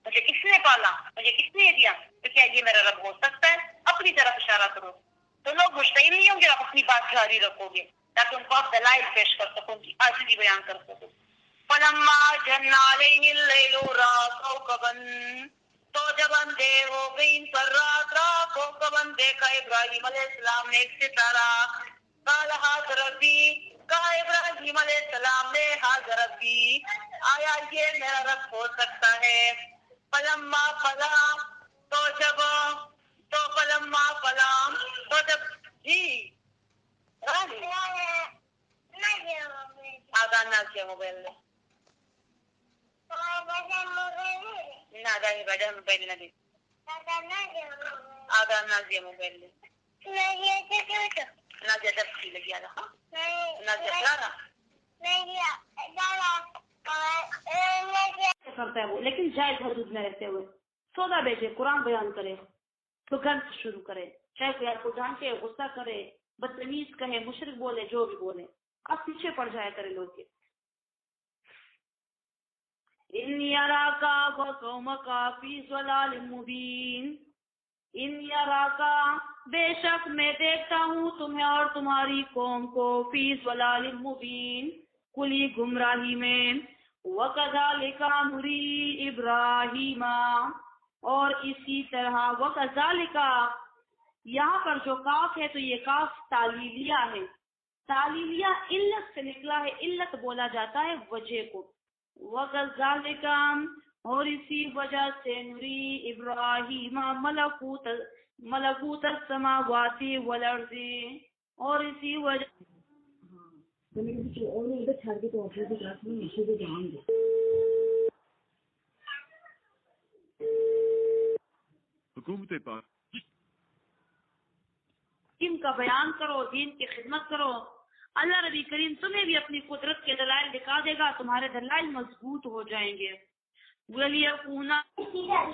مجھے کس نے پالا، مجھے کس نے دیا، تو کیا یہ میرا رب ہو سکتا ہے؟ اپنی طرف اشارہ کرو تو لوگ مشتعل نہیں ہوں گے، آپ اپنی بات جاری رکھو گے تاکہ ان کو آپ دلائل پیش کر سکو، ان کی عاجزی بیان کر سکو۔ فلما جن علیہ اللیل رأى کوكبا تو جب اندھیر ہو گئی ان پر رات، رأى کوكبا دیکھا ابراہیم علیہ السلام نے ایک ستارہ، قال ھذا ربی، کہا ابراہیم علیہ السلام نے ھذا ربی، آیا یہ میرا رب ہو سکتا ہے۔ فلما فلا تو جب تو فلما فلا تو جب جی آگاہ نہ کیا موبائل نے آگاہ موبائل نے آگاہ نہ دیا موبائل نے نہ جب کی لگی آگاہ نہ جب کرتا ہے وہ، لیکن جائز حدود میں رہتے ہوئے 14 بیٹے قرآن بیان کرے تو گھر سے شروع کرے، چاہے کوئی آپ کو ڈانٹے، غصہ کرے، بدتمیز کہے، مشرک بولے، جو بھی بولے، آپ پیچھے پڑ جایا کرے لوگ کے۔ انی اراکا وقومکا فی ضلال مبین، انی اراکا بے شک میں دیکھتا ہوں تمہیں اور تمہاری قوم کو، فی ضلال مبین کھلی گمراہی میں، وَكَذَلِكَ نُرِي إِبْرَاهِيمَ اور اسی طرح، وَكَذَلِكَ یہاں پر جو کاف ہے تو یہ کاف تعلیلیہ ہے، تعلیلیہ علت سے نکلا ہے، علت بولا جاتا ہے وجہ کو، وَكَذَلِكَ اور اسی وجہ سے نُرِي إِبْرَاهِيمَ ملکوت السماوات والارض اور اسی وجہ حکومت پاک دین کا بیان کرو، دین کی خدمت کرو۔ اللہ نبی کریم تمہیں بھی اپنی قدرت کے دلائل دکھا دے گا، تمہارے دلائل مضبوط ہو جائیں گے۔ وَلِيَكُونَ حکومت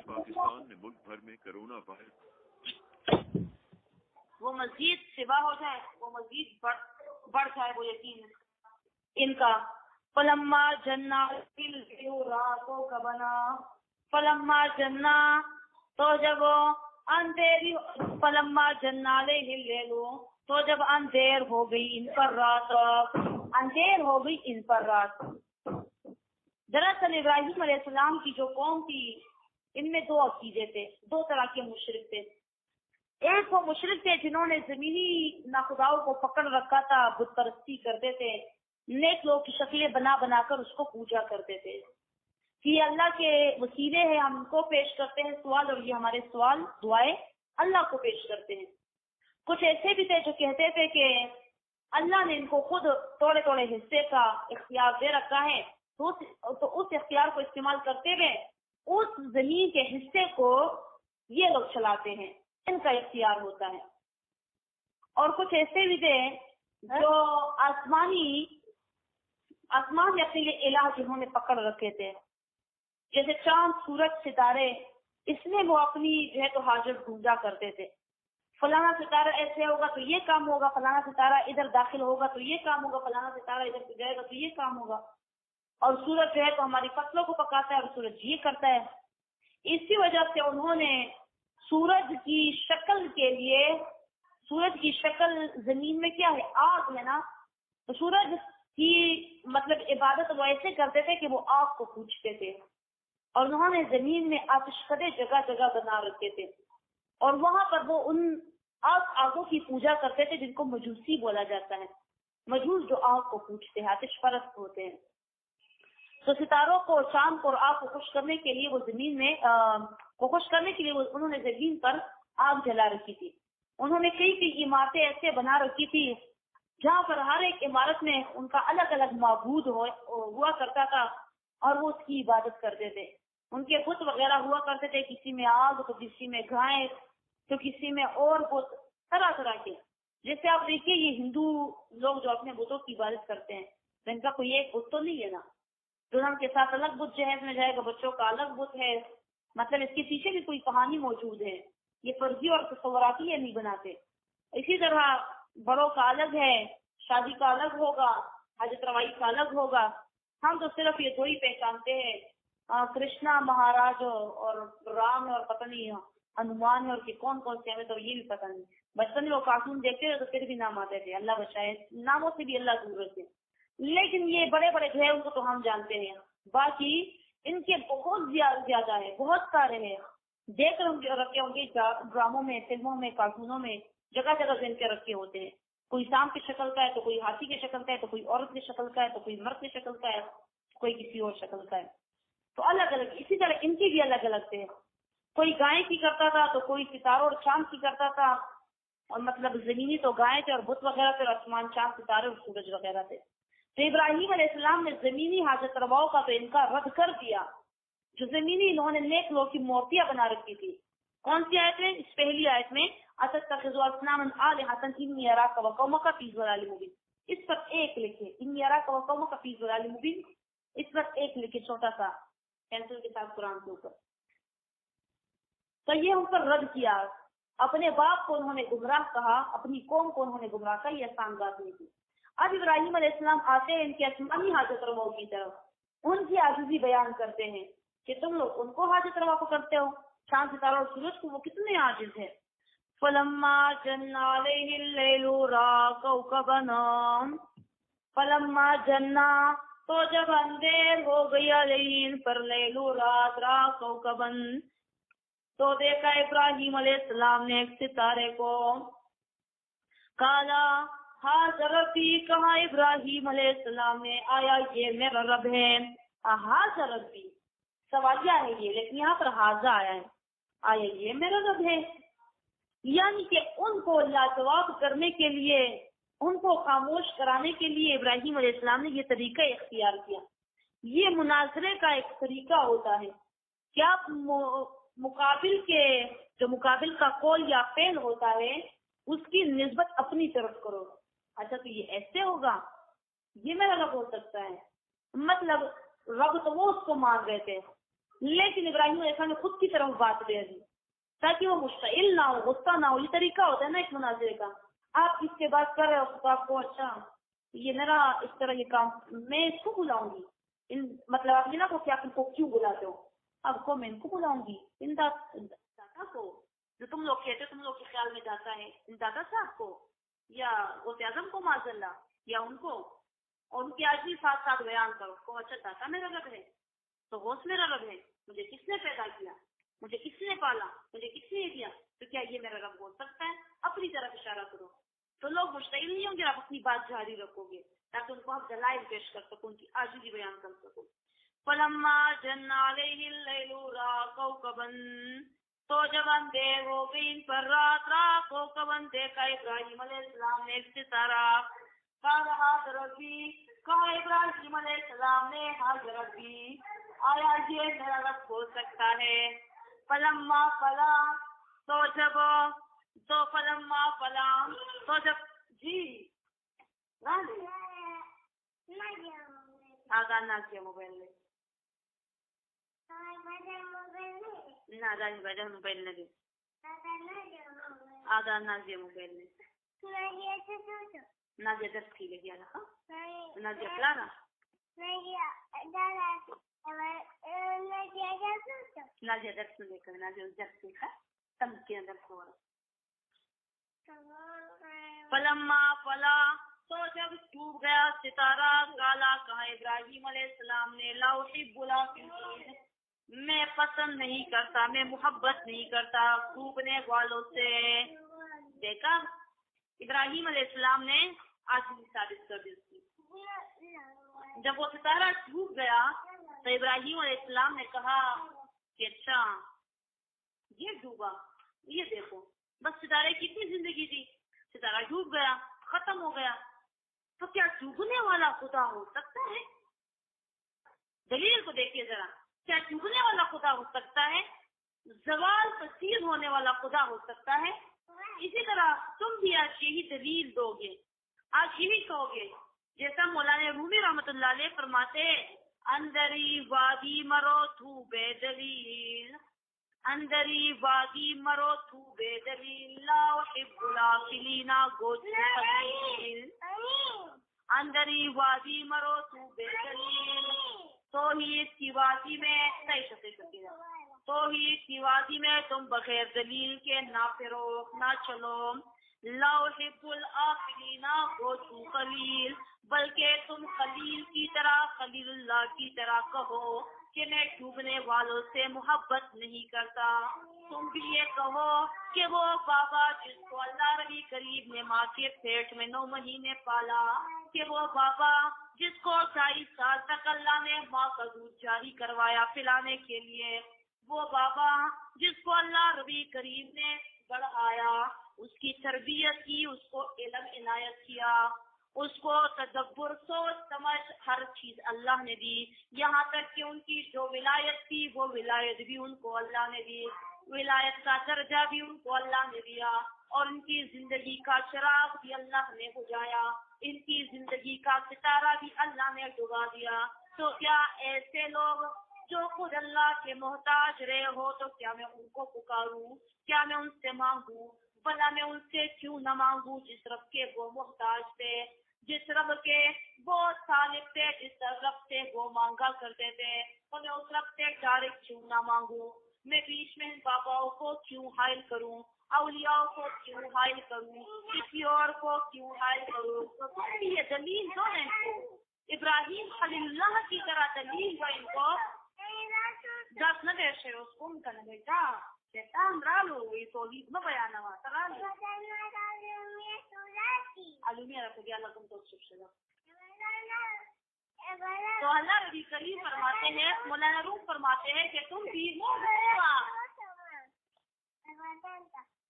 پاکستان نے ملک بھر میں کرونا وائرس وہ مزید سوا ہو جائے، وہ مزید بڑھ جائے، وہ یقین ان کا۔ فلما جنا راتوں کا بنا، فلما جنا تو جب اندھیری فلما جنا علیہ اللیل، تو جب اندھیر ہو گئی ان پر رات، اندھیر ہو گئی ان پر رات۔ دراصل ابراہیم علیہ السلام کی جو قوم تھی ان میں دو عقیدے تھے، دو طرح کے مشرک تھے۔ ایک وہ مشرک تھے جنہوں نے زمینی ناخداؤں کو پکڑ رکھا تھا، بت پرستی کرتے تھے، نیک لوگ کی شکلیں بنا بنا کر اس کو پوجا کرتے تھے کہ یہ اللہ کے وسیلے ہیں، ہم کو پیش کرتے ہیں سوال، اور یہ ہمارے سوال دعائیں اللہ کو پیش کرتے ہیں۔ کچھ ایسے بھی تھے جو کہتے تھے کہ اللہ نے ان کو خود تھوڑے تھوڑے حصے کا اختیار دے رکھا ہے، تو اس اختیار کو استعمال کرتے ہوئے اس زمین کے حصے کو یہ لوگ چلاتے ہیں، ان کا اختیار ہوتا ہے۔ اور کچھ ایسے بھی تھے جو آسمان میں اپنے لیے الہ جنہوں نے پکڑ رکھے تھے، جیسے چاند، سورج، ستارے، اس میں وہ اپنی جو ہے تو حاجت ڈھونڈا کرتے تھے۔ فلانا ستارہ ایسے ہوگا تو یہ کام ہوگا، فلانا ستارہ ادھر داخل ہوگا تو یہ کام ہوگا، فلانا ستارہ ادھر جائے گا تو یہ کام ہوگا۔ اور سورج جو ہے تو ہماری فصلوں کو پکاتا ہے اور سورج یہ کرتا ہے۔ اسی وجہ سے انہوں نے سورج کی شکل کے لیے، سورج کی شکل زمین میں کیا ہے؟ آگ ہے نا، تو سورج کی مطلب عبادت وہ ایسے کرتے تھے کہ وہ آگ کو پوجتے تھے، اور انہوں نے زمین میں آتش کدے جگہ جگہ بنا رکھے تھے، اور وہاں پر وہ ان آگوں کی پوجا کرتے تھے جن کو مجوسی بولا جاتا ہے۔ مجوس جو آگ کو پوجتے ہیں، آتش پرست ہوتے ہیں۔ تو ستاروں کو، چاند کو اور آگ کو خوش کرنے کے لیے وہ زمین میں انہوں نے زمین پر آگ جلا رکھی تھی۔ انہوں نے کئی عمارتیں ایسے بنا رکھی تھی جہاں پر ہر ایک عمارت میں ان کا الگ الگ معبود ہوا کرتا تھا، اور وہ اس کی عبادت کرتے تھے۔ ان کے بت وغیرہ ہوا کرتے تھے، کسی میں آگ تو کسی میں گائے تو کسی میں اور بت، طرح طرح کے۔ جیسے آپ دیکھیے یہ ہندو لوگ جو اپنے بتوں کی عبادت کرتے ہیں، تو ان کا کوئی ایک بت تو نہیں ہے نا، دلہن کے ساتھ الگ بت جہیز میں جائے گا، بچوں کا الگ بت ہے، مطلب اس کے پیچھے بھی کوئی کہانی موجود ہے، یہ فرضی اور تصوراتی یہ نہیں بناتے۔ اسی طرح بڑوں کا الگ ہے، شادی کا الگ ہوگا، حاجت روائی کا الگ ہوگا۔ ہم تو صرف یہ دو ہی پہچانتے ہیں، کرشنا مہاراج اور رام اور پتہ نہیں ہنومان اور کون کون سے، ہمیں تو یہ بھی پتہ نہیں۔ بچپن میں وہ کارٹون دیکھتے تھے تو پھر بھی نام آتے تھے، اللہ بچائے، ناموں سے بھی اللہ دور رکھے۔ لیکن یہ بڑے بڑے جو ہے ان کو تو ہم جانتے ہیں، باقی ان کے بہت زیادہ ہے، بہت سارے ہیں، دیکھ کر ہم رکھے ہوں گے ڈراموں میں، فلموں میں، کارٹونوں میں، جگہ جگہ سے ان کے رکھے ہوتے ہیں۔ کوئی سانپ کی شکل کا ہے تو کوئی ہاتھی کی شکل کا ہے، تو کوئی عورت کی شکل کا ہے، تو کوئی مرد کی شکل کا ہے، کوئی کسی اور شکل کا ہے، تو الگ الگ۔ اسی طرح ان کی بھی الگ الگ تھے، کوئی گائے کی کرتا تھا تو کوئی ستاروں اور چاند کی کرتا تھا، اور مطلب زمینی تو گائے تھے اور بت وغیرہ تھے، اور آسمان، چاند، ستارے اور سورج وغیرہ تھے۔ تو ابراہیم علیہ السلام نے زمینی حاجت رواؤں کا تو انکار رد کر دیا، جو زمینی انہوں نے نیک لوگ کی مورتیاں بنا رکھی تھی۔ کون سی آیت میں؟ اس پہلی آیت میں اتتخذوا اصناما آلہۃ انی اراک وقومک فی ضلال مبین، اس پر ایک لکھے، انی اراک وقومک فی ضلال مبین، اس پر ایک لکھے، چھوٹا سا پینسل کے ساتھ قرآن کے اوپر۔ تو یہ ان پر رد کیا، اپنے باپ کو انہوں نے گمراہ کہا، اپنی قوم کو انہوں نے گمراہ کہا، یہ آسان بات نہیں تھی۔ اب ابراہیم علیہ السلام آتے ہیں ان کے آسمانی حاجت رواؤں کی طرف، ان کی عاجزی بیان کرتے ہیں کہ تم لوگ ان کو حاجت روا کو کرتے ہو، چاند، ستارہ اور سورج کو، وہ کتنے عاجز ہیں۔ فلما جن علیہ اللیل رأى کوكبا، فلما جنا، تو جب اندھیر ہو گئی علیہ ان پر، لیل رات، رأى کوكبا، تو دیکھا ابراہیم علیہ السلام نے ایک ستارے کو، کالا ہاذا ربی، کہا ابراہیم علیہ السلام نے، آیا یہ میرا رب ہے۔ ہاذا ربی سوالیہ ہے یہ، لیکن یہاں پر ہاذا آیا ہے، آیا یہ میرا رب ہے، یعنی کہ ان کو لاجواب کرنے کے لیے، ان کو خاموش کرانے کے لیے ابراہیم علیہ السلام نے یہ طریقہ اختیار کیا۔ یہ مناظرے کا ایک طریقہ ہوتا ہے کہ آپ مقابل کا قول یا فعل ہوتا ہے اس کی نسبت اپنی طرف کرو۔ اچھا تو یہ ایسے ہوگا، یہ میرا رب ہو سکتا ہے، مطلب رب تو وہ اس کو مان رہے تھے، لیکن ابراہیم علیہ السلام نے خود کی طرف بات دے دی تاکہ وہ مشتعل نہ ہو، غصہ نہ ہو۔ یہ طریقہ ہوتا ہے نا ایک مناظرے کا، آپ کس سے بات کر رہے ہو تو آپ کو، اچھا یہ میرا اس طرح یہ کام، میں اس کو بلاؤں گی، مطلب آپ نے نا کو کیا کو کیوں بلاتے ہو، آپ کو میں ان کو بلاؤں گی، ان داتا کو جو تم لوگ کہتے تم لوگ کے خیال میں جاتا ہے ان دادا صاحب کو یا غوث اعظم کو معاذ اللہ یا ان کو، اور ان کی آج بھی ساتھ ساتھ بیان کرو کو اچھا دادا میرا رب ہے تو غوث میرا رب ہے، مجھے کس نے پیدا کیا، مجھے کس نے پالا، مجھے کس نے دیا، تو کیا یہ میرا رب بول سکتا ہے؟ اپنی طرف اشارہ کرو تو لوگ مشتعل نہیں ہوں گے، آپ اپنی بات جاری رکھو گے تاکہ ان کو آپ دلائل پیش کر سکو، ان کی عاجزی بیان کر سکو۔ فلما جن علیہ اللیل رأى کوکبا، تو جب اندھیر ہو گئی ان پر رات، رأى کوکبا دیکھا ابراہیم علیہ السلام نے ایک ستارہ، قال ھذا ربی، کہا ابراہیم علیہ السلام نے ھذا ربی، آیا یہ میرا رب ہو سکتا ہے؟ فلما فلا، تو جب تو فلما فلا، تو جب جی آگاہ نہ کیا موبائل نے نہ دانی بجا موبائل نے دے آگاہ نہ دیا موبائل نے نہ دیا درس کی لے گیا رہا نہ دیا پلانا نہ دیا درس میں لے کر نہ دیا درس دیکھا تم کے اندر تھوڑا فلما فلا، تو جب ڈوب گیا ستارہ، کالا کہا ابراہیم علیہ السلام نے لا احب الافلین، میں پسند نہیں کرتا، میں محبت نہیں کرتا ڈوبنے والوں سے۔ دیکھا ابراہیم علیہ السلام نے آج ثابت کر دی اس کی۔ جب وہ ستارہ ڈوب گیا تو ابراہیم علیہ السلام نے کہا کہ اچھا یہ ڈوبا، یہ دیکھو بس ستارے کی اتنی زندگی تھی، ستارہ ڈوب گیا ختم ہو گیا، تو کیا ڈوبنے والا خدا ہو سکتا ہے؟ دلیل کو دیکھیے ذرا، کیا ڈوبنے والا خدا ہو سکتا ہے؟ زوال پذیر ہونے والا خدا ہو سکتا ہے؟ اسی طرح تم بھی آج یہی دلیل دو گے، آج یہی کہو گے جیسا مولانا رومی رحمۃ اللہ علیہ فرماتے، اندری وادی مرو تو بے دلیل، اندری وادی مرو تو بے دلیل، لا احب الافلین گوچ قلیل، اندری وادی مرو تو بے دلیل، توحید کی وادی میں توحید کی وادی میں تم بغیر دلیل کے نہ پھرو نہ چلو، لا احب الافلین گوچ قلیل، بلکہ تم خلیل کی طرح خلیل اللہ کی طرح کہو کہ میں ڈوبنے والوں سے محبت نہیں کرتا۔ تم بھی یہ کہو کہ وہ بابا جس کو اللہ ربی کریم نے ماں کے پیٹ میں 9 مہینے پالا، کہ وہ بابا جس کو 2.5 سال تک اللہ نے ماں کا دودھ جاری کروایا پلانے کے لیے، وہ بابا جس کو اللہ ربی کریم نے بڑھایا، اس کی تربیت کی، اس کو علم عنایت کیا، اس کو تدبر سوچ سمجھ ہر چیز اللہ نے دی، یہاں تک کہ ان کی جو ولایت تھی وہ ولایت بھی ان کو اللہ نے دی، ولایت کا درجہ بھی ان کو اللہ نے دیا، اور ان کی زندگی کا چراغ بھی اللہ نے بجھایا، ان کی زندگی کا ستارہ بھی اللہ نے ڈبا دیا۔ تو کیا ایسے لوگ جو خود اللہ کے محتاج رہے ہو تو کیا میں ان کو پکاروں، کیا میں ان سے مانگوں؟ بھلا میں ان سے کیوں نہ مانگوں جس رب کے وہ محتاج تھے، جس رب کے بہت طالب تھے، جس رب سے وہ مانگا کرتے تھے، تو میں اس رب سے ڈائریکٹ کیوں نہ مانگوں؟ میں بیچ میں ان باباؤں کو کیوں حائل کروں، اولیاء کو کیوں حائل کروں، کسی اور کو کیوں حائل کروں؟ تو یہ دلیل دو ہے ان کو، ابراہیم خلیل اللہ کی طرح دلیل دو ان کو۔ دس نہ دیشے اس کو ان کا نہ بیٹا شیطان رالو یہ توحید نہ بیان ہوا ترالو علومی رکھ دیا اللہ تم تو شکشہ۔ تو اللہ نبی کریم فرماتے ہیں، مولانا روم فرماتے ہیں کہ تم بھی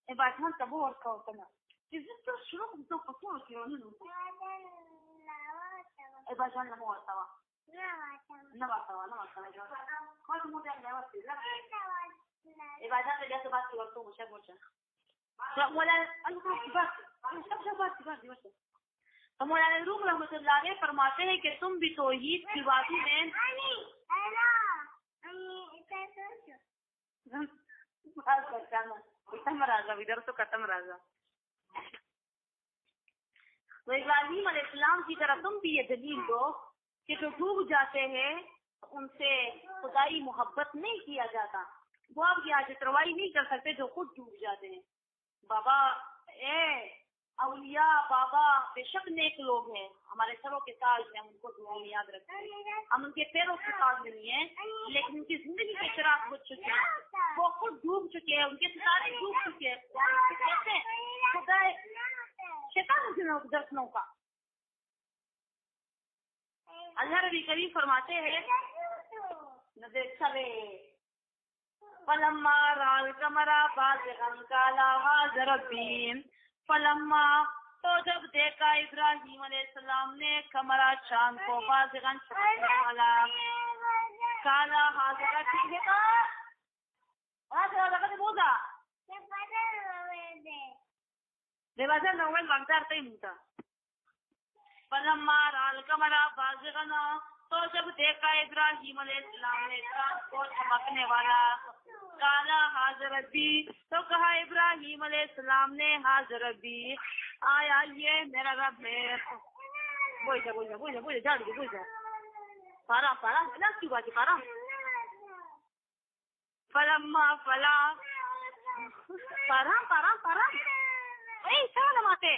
عبادت کا بہت کا ہوتا ہے جس تو شروع تو پکو کیوں عبادت نہ ہوتا ہوا نہ واتا نہ واتا کوئی مجھے نہیں ہوتا عبادت کے جیسے بات کی وقت مجھے تو مولانا اللہ کی بات تو مولانا روم رحمۃ اللہ علیہ فرماتے ہیں کہ تم بھی توحید کی وادی میں ادھر تو ختم راضا تو ابراہیم علیہ السلام کی طرح تم بھی یہ دلیل دو کہ جو ڈوب جاتے ہیں ان سے خدائی محبت نہیں کیا جاتا، وہ آپ کی حاجت روائی نہیں کر سکتے جو خود ڈوب جاتے ہیں. بابا اولیاء بابا بے شک نیک لوگ ہیں، ہمارے سروں کے تاج ہیں، ہم ان کو دعا میں یاد رکھتے ہیں. ہم ان کے پیروں کے تاج نہیں ہیں، لیکن ان کی زندگی کے چراغ بجھ چکے ہیں، وہ خود ڈوب چکے ہیں، ان کے ستارے ڈوب چکے ہیں. کہتے ہیں خدا شیطان درسنوں کا. اللہ نبی کریم فرماتے ہیں فلما رأى القمر بازغا قال هذا ربي. فلما تو جب دیکھا ابراہیم علیہ السلام نے قمرہ چاند کو بازغا چمکنے والا قال هذا ربي. هذا لقد مودا دروازہ نوول بغدار تے مودا. فلما رأى القمر بازغا تو جب دیکھا ابراہیم علیہ السلام نے چاند کو چمکنے والا کالا حاضر ربی. تو کہا ابراہیم علیہ السلام نے حاضر ربی، آیا یہ میرا رب ہے. بول جا جھاڑ جا پارا اللہ کی بات پارا. فلما فلا پارا چل ماتے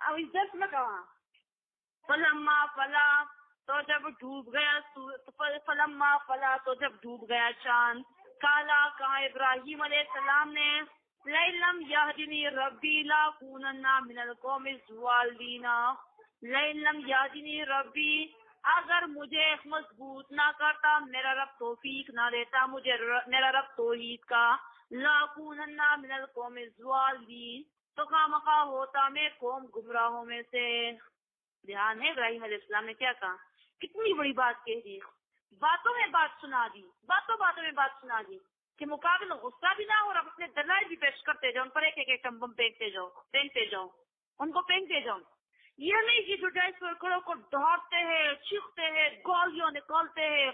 اب عزت میں کہاں. فلما فلا تو جب ڈوب گیا فلما فلا تو جب ڈوب گیا چاند کالا کہا ابراہیم علیہ السلام نے لئن یہدنی ربی لاکونن من القوم الضالین. لئن یہدنی ربی، اگر مجھے مضبوط نہ کرتا، میرا رب توفیق نہ دیتا مجھے میرا رب توحید کا، لاکونن من القوم الضالین تو خامخواہ ہوتا میں قوم گمراہوں میں سے. دھیان ہے ابراہیم علیہ السلام نے کیا کہا، کتنی بڑی بات کہہ دی، باتوں میں بات سنا دی، باتوں میں بات سنا دی کہ مقابل غصہ بھی نہ ہو اور اپنے دلائل بھی پیش کرتے جاؤ، ان پر ایک ایک بم پھینکتے جاؤ ان کو پھینکتے جاؤ. یہ نہیں کہ جو ڈائس پر کھڑوں کو ڈانٹتے ہیں، چیختے ہیں، گالیاں نکالتے ہیں،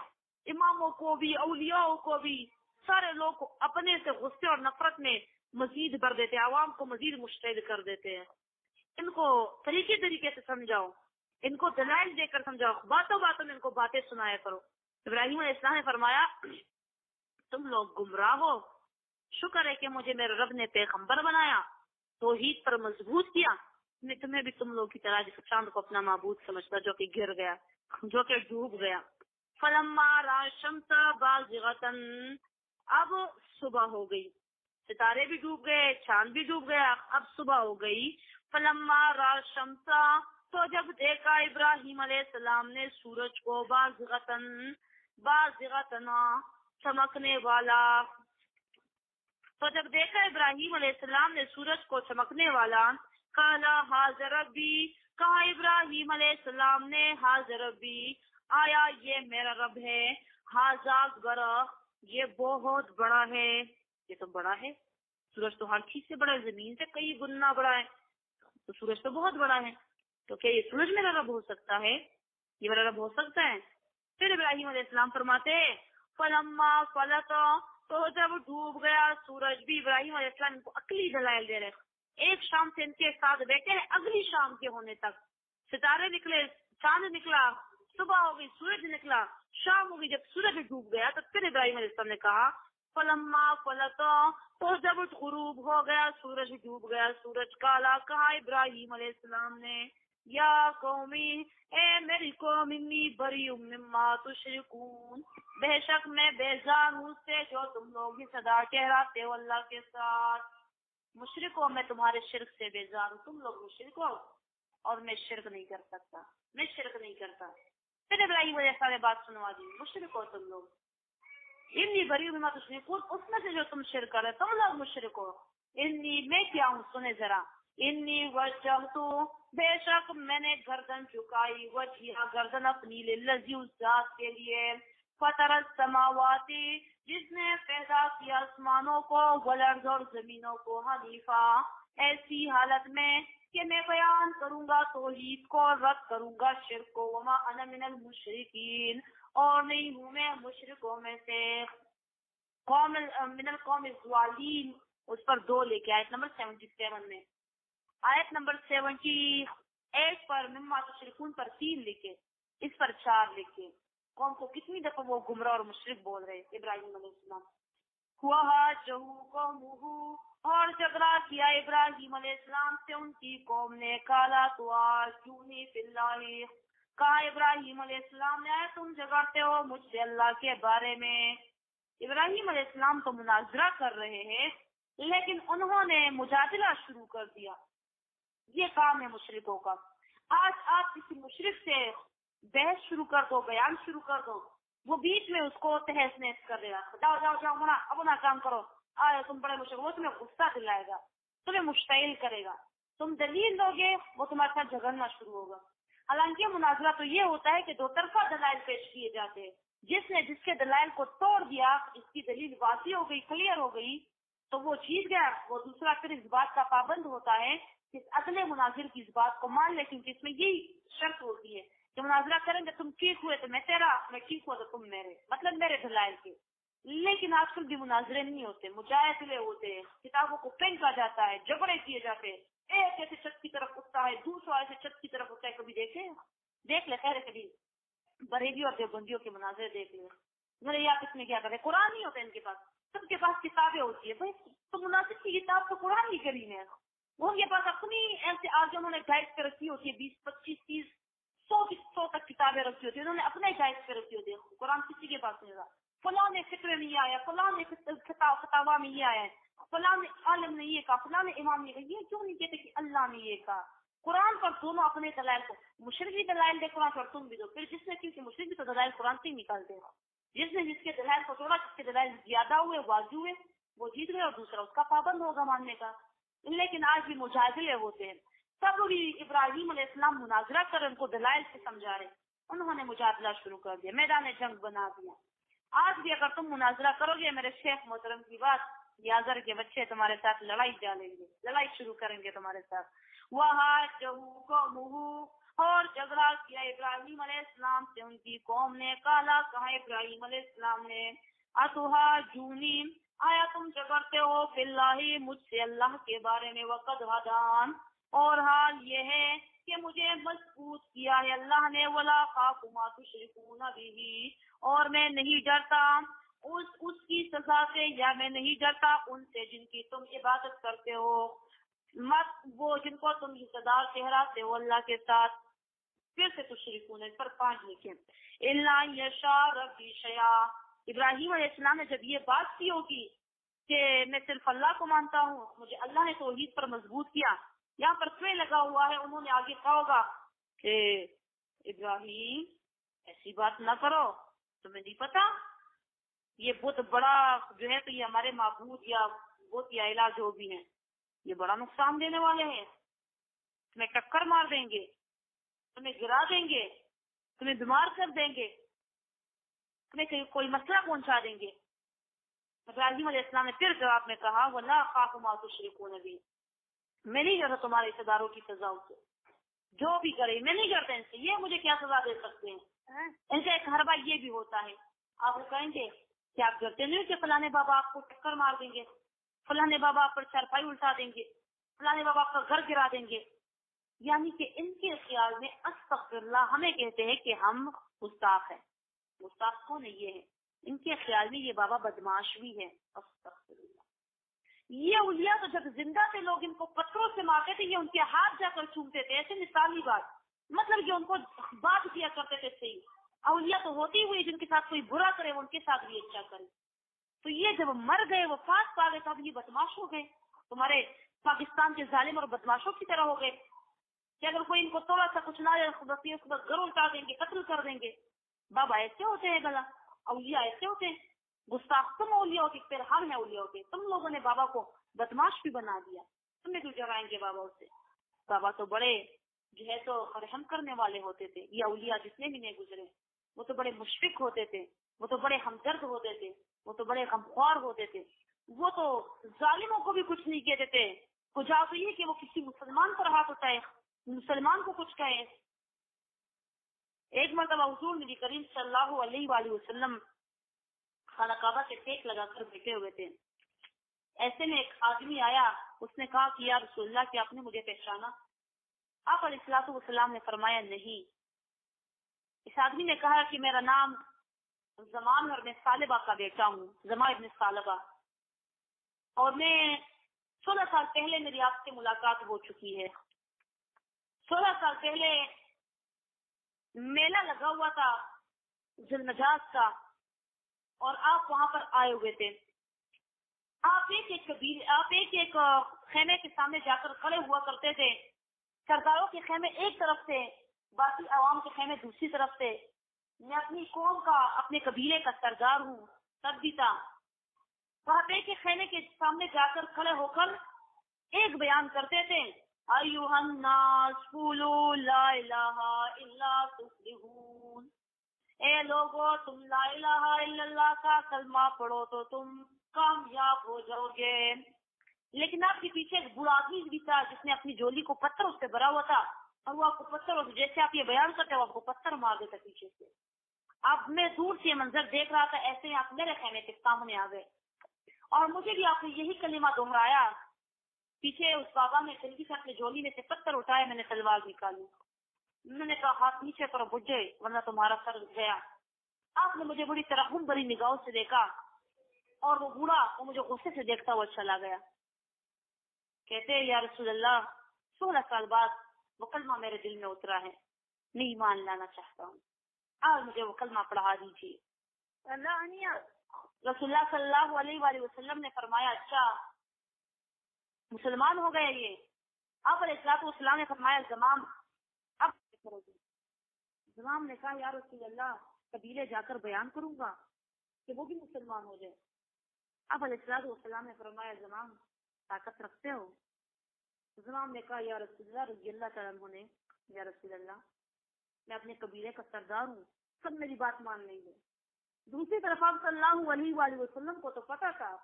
اماموں کو بھی اولیاءوں کو بھی، سارے لوگ اپنے سے غصے اور نفرت میں مزید بھر دیتے ہیں، عوام کو مزید مشتعل کر دیتے ہیں. ان کو طریقے سے سمجھاؤ، ان کو دلائل دے کر سمجھاؤ، باتوں میں ان کو باتیں سنایا کرو. ابراہیم علیہ السلام نے فرمایا تم لوگ گمراہ ہو، شکر ہے کہ مجھے میرے رب نے پیغمبر بنایا، توحید پر مضبوط کیا. میں تمہیں بھی تم لوگ کی طرح جس چاند کو اپنا معبود سمجھتا جو کہ گر گیا، جو کہ ڈوب گیا. فلما رأى الشمس بازغة، اب صبح ہو گئی، ستارے بھی ڈوب گئے، چاند بھی ڈوب گیا، اب صبح ہو گئی. فلما رأى الشمس، تو جب دیکھا ابراہیم علیہ السلام نے سورج کو بازغة چمکنے والا. تو جب دیکھا ابراہیم علیہ السلام نے سورج کو چمکنے والا کالا حاضر ربی، کہا ابراہیم علیہ السلام نے حاضر ربی، آیا یہ میرا رب ہے. حاضا برا، یہ بہت بڑا ہے. یہ تو بڑا ہے، سورج تو ہر چیز سے بڑا ہے، زمین سے کئی گنا بڑا ہے، تو سورج تو بہت بڑا ہے. تو کیا یہ سورج میرا رب ہو سکتا ہے، یہ میرا رب ہو سکتا ہے؟ پھر ابراہیم علیہ السلام فرماتے فلما فلت، تو جب ڈوب گیا سورج بھی. ابراہیم علیہ السلام کو عقلی دلائل دے رہے، ایک شام سے ان کے ساتھ بیٹھے ہیں اگلی شام کے ہونے تک. ستارے نکلے، چاند نکلا، صبح ہو گئی، سورج نکلا، شام ہو گئی. جب سورج ڈوب گیا تو پھر ابراہیم علیہ السلام نے کہا فلما فلت، تو جب غروب ہو گیا سورج ڈوب گیا، سورج کالا، کہا ابراہیم علیہ السلام نے یا قومی، اے میری قوم، انی بری مما تشرکون، بے شک میں بیزار ہوں سے جو تم لوگ ہی صدا ٹھہراتے ہو اللہ کے ساتھ. مشرکو، میں تمہارے شرک سے بیزار ہوں، تم لوگ مشرک ہو اور میں شرک نہیں کر سکتا، میں شرک نہیں کرتا. پھر ابراہیم علیہ السلام نے بات سنوا دی، مشرک ہو تم لوگ، انی بری مما تشرکون، اس میں سے جو تم شرک کر رہے تم لوگ مشرک ہو. انی، میں کیا ہوں سنے ذرا، انی وجہت، بے شک میں نے گردن چکائی، وجہیا گردن اپنی، للذی، اس ذات کے لیے، فطر السماوات، جس نے پیدا کیا آسمانوں کو، والارض، اور زمینوں کو، حنیفا، ایسی حالت میں کہ میں بیان کروں گا توحید کو، رد کروں گا شرک کو، وما انا من المشرکین، اور نہیں ہوں میں مشرکوں میں سے. قوم من القوم الضالین، اس پر 2 لے کے آیت نمبر 77 میں، آیت نمبر 78 پر مما تشرکون پر 3 لکھے، اس پر 4 لکھے. قوم کو کتنی دفعہ وہ گمراہ اور مشرک بول رہے ابراہیم علیہ السلام. اور جھگڑا کیا ابراہیم علیہ السلام سے ان کی قوم نے. کالا تو آجونی فی اللہ، کہا ابراہیم علیہ السلام نے تم جھگڑتے ہو مجھ سے اللہ کے بارے میں. ابراہیم علیہ السلام تو مناظرہ کر رہے ہیں لیکن انہوں نے مجادلہ شروع کر دیا. یہ کام ہے مشرکوں کا. آج آپ کسی مشرک سے بحث شروع کر دو، بیان شروع کر دو، وہ بیچ میں اس کو تہس نہس کر دے گا. جاؤ جاؤ جاؤ اپنا کام کرو، آئے تم بڑے مشرک. وہ تمہیں غصہ دلائے گا، تمہیں مشتعل کرے گا. تم دلیل دو گے وہ تمہارے ساتھ جھگڑنا شروع ہوگا. حالانکہ مناظرہ تو یہ ہوتا ہے کہ دو طرفہ دلائل پیش کیے جاتے ہیں. جس نے جس کے دلائل کو توڑ دیا، اس کی دلیل واضح ہو گئی، کلیئر ہو گئی، تو وہ جیت گیا. وہ دوسرا پھر اس بات کا پابند ہوتا ہے کہ اگلے مناظر کی اس بات کو مان لے، کیونکہ اس میں یہی شرط ہوتی ہے کہ مناظرہ کریں گے تم ٹھیک ہوئے تو میں تیرا، میں ٹھیک ہوا تو تم میرے، مطلب میرے دلائل کے. لیکن آج کل بھی مناظرے نہیں ہوتے، مجادلے ہوتے ہیں، کتابوں کو پھینکا جاتا ہے، جھگڑے کیے جاتے ہیں. ایک ایسے چھت کی طرف اٹھتا ہے، دوسرا ایسے چھت کی طرف اٹھتا ہے. کبھی دیکھ لے خیر، کبھی بریلی اور دیوبندیوں کے مناظرے دیکھ لے. میرے یہاں کس میں کیا کرے، قرآن نہیں ہوتا ان کے پاس، سب کے پاس کتابیں ہوتی ہے. بھائی تو مناظر کی کتاب تو قرآن کی کریم ہے. وہ ان کے پاس اپنی ایسے آگے انہوں نے گائڈ پہ رکھی ہوتی ہے، 20 25 30 100 تک کتابیں رکھی ہوتی ہے. انہوں نے اپنے گائڈ پہ رکھی ہوتی ہے. قرآن کسی کے پاس نہیں ہوگا. فلاں نے فکر میں یہ آیا، فلاں نے فتاوا میں یہ آیا ہے، فلاں عالم نے یہ کہا، فلاں امام نے کہا. یہ کیوں نہیں کہتے کہ اللہ نے یہ کہا؟ قرآن پر دونوں اپنے دلائل کو، مشرک بھی دلائل دے قرآن پر، تم بھی دو. پھر جس نے، کیونکہ مشرک بھی تو دلائل قرآن سے ہی نکالتے ہیں، جس نے جس کے دلائل کو توڑا، جس کے دلائل زیادہ ہوئے، واضح ہوئے، وہ جیت گئے، اور دوسرا اس کا پابند ہوگا ماننے کا. لیکن آج بھی مجادلے ہوتے ہیں. سب بھی ابراہیم علیہ السلام مناظرہ کر ان کو دلائل سے سمجھا رہے، انہوں نے مجادلہ شروع کر دیا، میدان جنگ بنا دیا. آج بھی اگر تم مناظرہ کرو گے، میرے شیخ محترم کی بات، یازر کے بچے تمہارے ساتھ لڑائی ڈالیں گے، لڑائی شروع کریں گے تمہارے ساتھ. اور جھگڑا کیا ابراہیم علیہ السلام سے ان کی قوم نے. کالا، کہا ابراہیم علیہ السلام نے، اتحاجونی، آیا تم جھگڑتے ہو فی اللہ مجھ سے اللہ کے بارے میں. وقد ہدان، اور حال یہ ہے کہ مجھے مضبوط کیا ہے اللہ نے. ولا خاف ما تشرکون به، اور میں نہیں ڈرتا اس کی سزا سے، یا میں نہیں ڈرتا ان سے جن کی تم عبادت کرتے ہو، مت وہ جن کو تم حصدار ٹھہراتے ہو اللہ کے ساتھ. پھر سے تشرکون پر 5 لکھیں. الا یشاء ربی شیئا، ابراہیم علیہ السلام نے جب یہ بات کی ہوگی کہ میں صرف اللہ کو مانتا ہوں، مجھے اللہ نے توحید پر مضبوط کیا، یہاں پر سوئے لگا ہوا ہے، انہوں نے آگے کہا ہوگا کہ ابراہیم ایسی بات نہ کرو، تمہیں نہیں پتا یہ بہت بڑا جو ہے، تو یہ ہمارے معبود یا بت یا الہ جو بھی ہیں، یہ بڑا نقصان دینے والے ہیں، تمہیں ٹکر مار دیں گے، تمہیں گرا دیں گے، تمہیں بیمار کر دیں گے، تمہیں کوئی مسئلہ پہنچا دیں گے. ابراہیم علیہ السلام نے پھر جواب میں کہا، وَلَا خَافُ مَا تُشْرِكُونَ بِهِ، میں نہیں ڈرتا تمہارے رشتہ داروں کی سزا سے، جو بھی کرے میں نہیں ڈرتا ان سے، یہ مجھے کیا سزا دے سکتے ہیں. ان کا ایک حربہ یہ بھی ہوتا ہے، آپ وہ کہیں گے کہ آپ ڈرتے نہیں کہ فلانے بابا آپ کو ٹکر مار دیں گے، فلانے بابا آپ پر چارپائی الٹا دیں گے، فلانے بابا آپ کا گھر گرا دیں گے. یعنی کہ ان کے خیال میں استغفر اللہ، ہمیں کہتے ہیں کہ ہم گستاخ ہیں. گستاخ کون ہے؟ یہ ہے. ان کے خیال میں یہ بابا بدماش بھی ہے. استغفر اللہ. یہ اولیاء تو جب زندہ تھے لوگ ان کو پتھروں سے مارتے تھے، یہ ان کے ہاتھ جا کر چومتے تھے. ایسے مثالی بات، مطلب کہ ان کو بات کیا کرتے تھے صحیح. اولیاء تو ہوتی ہوئی جن کے ساتھ کوئی برا کرے وہ ان کے ساتھ بھی اچھا کرے. تو یہ جب مر گئے، وفات پا گئے، تب یہ بدماش ہو گئے، تمہارے پاکستان کے ظالم اور بدماشوں کی طرح ہو گئے کہ اگر کوئی ان کو تھوڑا سا کچھ نہ گھر الٹا دیں گے، قتل کر دیں گے. بابا ایسے ہوتے ہیں، بلا اولیاء ایسے ہوتے ہیں. گستاخ تم اولیاء ہوتے، پھر ہم ہیں اولیاء ہوتے. تم لوگوں نے بابا کو بدماش بھی بنا دیا، تمہیں کیوں ڈرائیں گے بابا سے؟ بابا تو بڑے جو ہے تو رحم کرنے والے ہوتے تھے. یہ اولیاء جتنے بھی نہیں گزرے وہ تو بڑے مشفق ہوتے تھے، وہ تو بڑے ہمدرد ہوتے تھے، وہ تو بڑے غمخوار ہوتے تھے. وہ تو ظالموں کو بھی کچھ نہیں کہتے تھے. کجا تو یہ کہ وہ کسی مسلمان پر ہاتھ اٹھائے، مسلمان کو کچھ کہے. ایک مرتبہ حضور نبی کریم صلی اللہ علیہ وآلہ وسلم خانہ کعبہ کے ٹیک لگا کر بیٹھے ہوئے تھے. ایسے میں ایک آدمی آیا، اس نے کہا کہ یا رسول اللہ کہ آپ نے مجھے پہچانا؟ آپ علیہ الصلوۃ والسلام نے فرمایا نہیں. اس آدمی نے کہا کہ میرا نام زمان اور میں ثعلبہ کا بیٹا ہوں، زمان ابن ثعلبہ، اور میں 16 سال پہلے میری آپ سے ملاقات ہو چکی ہے۔ 16 سال پہلے میلہ لگا ہوا تھا ذوالمجاز کا، اور آپ وہاں پر آئے ہوئے تھے۔ آپ ایک ایک خیمے کے سامنے جا کر کھڑے ہوا کرتے تھے۔ سرداروں کے خیمے ایک طرف سے، باقی عوام کے خیمے دوسری طرف سے۔ میں اپنی قوم کا، اپنے قبیلے کا سردار ہوں، تب بھی تھا۔ وہاں ایک ایک خیمے کے سامنے جا کر کھڑے ہو کر ایک بیان کرتے تھے، ایھا الناس قولوا لا الہ الا تفلحون، اے لوگو تم لا الہ الا اللہ کا کلمہ پڑھو تو تم کامیاب ہو جاؤ گے۔ لیکن آپ کے پیچھے ایک بوڑھا آدمی بھی تھا جس نے اپنی جولی کو پتھر اس سے بھرا ہوا تھا، اور وہ آپ کو پتھر، جیسے آپ یہ بیان کرتے وہ آپ کو پتھر مار دیتا پیچھے سے۔ آپ میں دور سے یہ منظر دیکھ رہا تھا، ایسے ہی آپ میرے خیمے کے سامنے آ گئے، اور مجھے بھی آپ نے یہی کلمہ دہرایا۔ پیچھے اس بابا نے جلدی سے اپنے جولی میں سے پتھر اٹھایا، میں نے تلوار نکالی، میں نے کہا ہاتھ نیچے کرو بجے ورنہ تمہارا سر گیا۔ آپ نے مجھے بڑی ترحم بری نگاہوں سے دیکھا، اور وہ بوڑھا وہ مجھے غصے سے دیکھتا ہوا چلا گیا۔ کہتے ہیں یا رسول اللہ 16 سال بعد وہ کلمہ میرے دل میں اترا ہے، میں ایمان لانا چاہتا ہوں، آج مجھے وہ کلمہ پڑھا دیجیے۔ رسول اللہ صلی اللہ علیہ وآلہ وسلم نے فرمایا اچھا مسلمان ہو گئے یہ؟ آپ علیہ الصلوۃ والسلام نے فرمایا زمام اب کرو گے؟ زمام نے کہا یا رسول اللہ قبیلے جا کر بیان کروں گا کہ وہ بھی مسلمان ہو جائے۔ اب علیہ الصلوۃ والسلام نے فرمایا زمام طاقت رکھتے ہو؟ زمام نے کہا یا رسول اللہ رضی اللہ تعالیٰ عنہ نے، یا رسول اللہ میں اپنے قبیلے کا سردار ہوں، سب میری بات مان لیں گے۔ دوسری طرف آپ صلی اللہ علیہ وآلہ وسلم کو تو پتا تھا،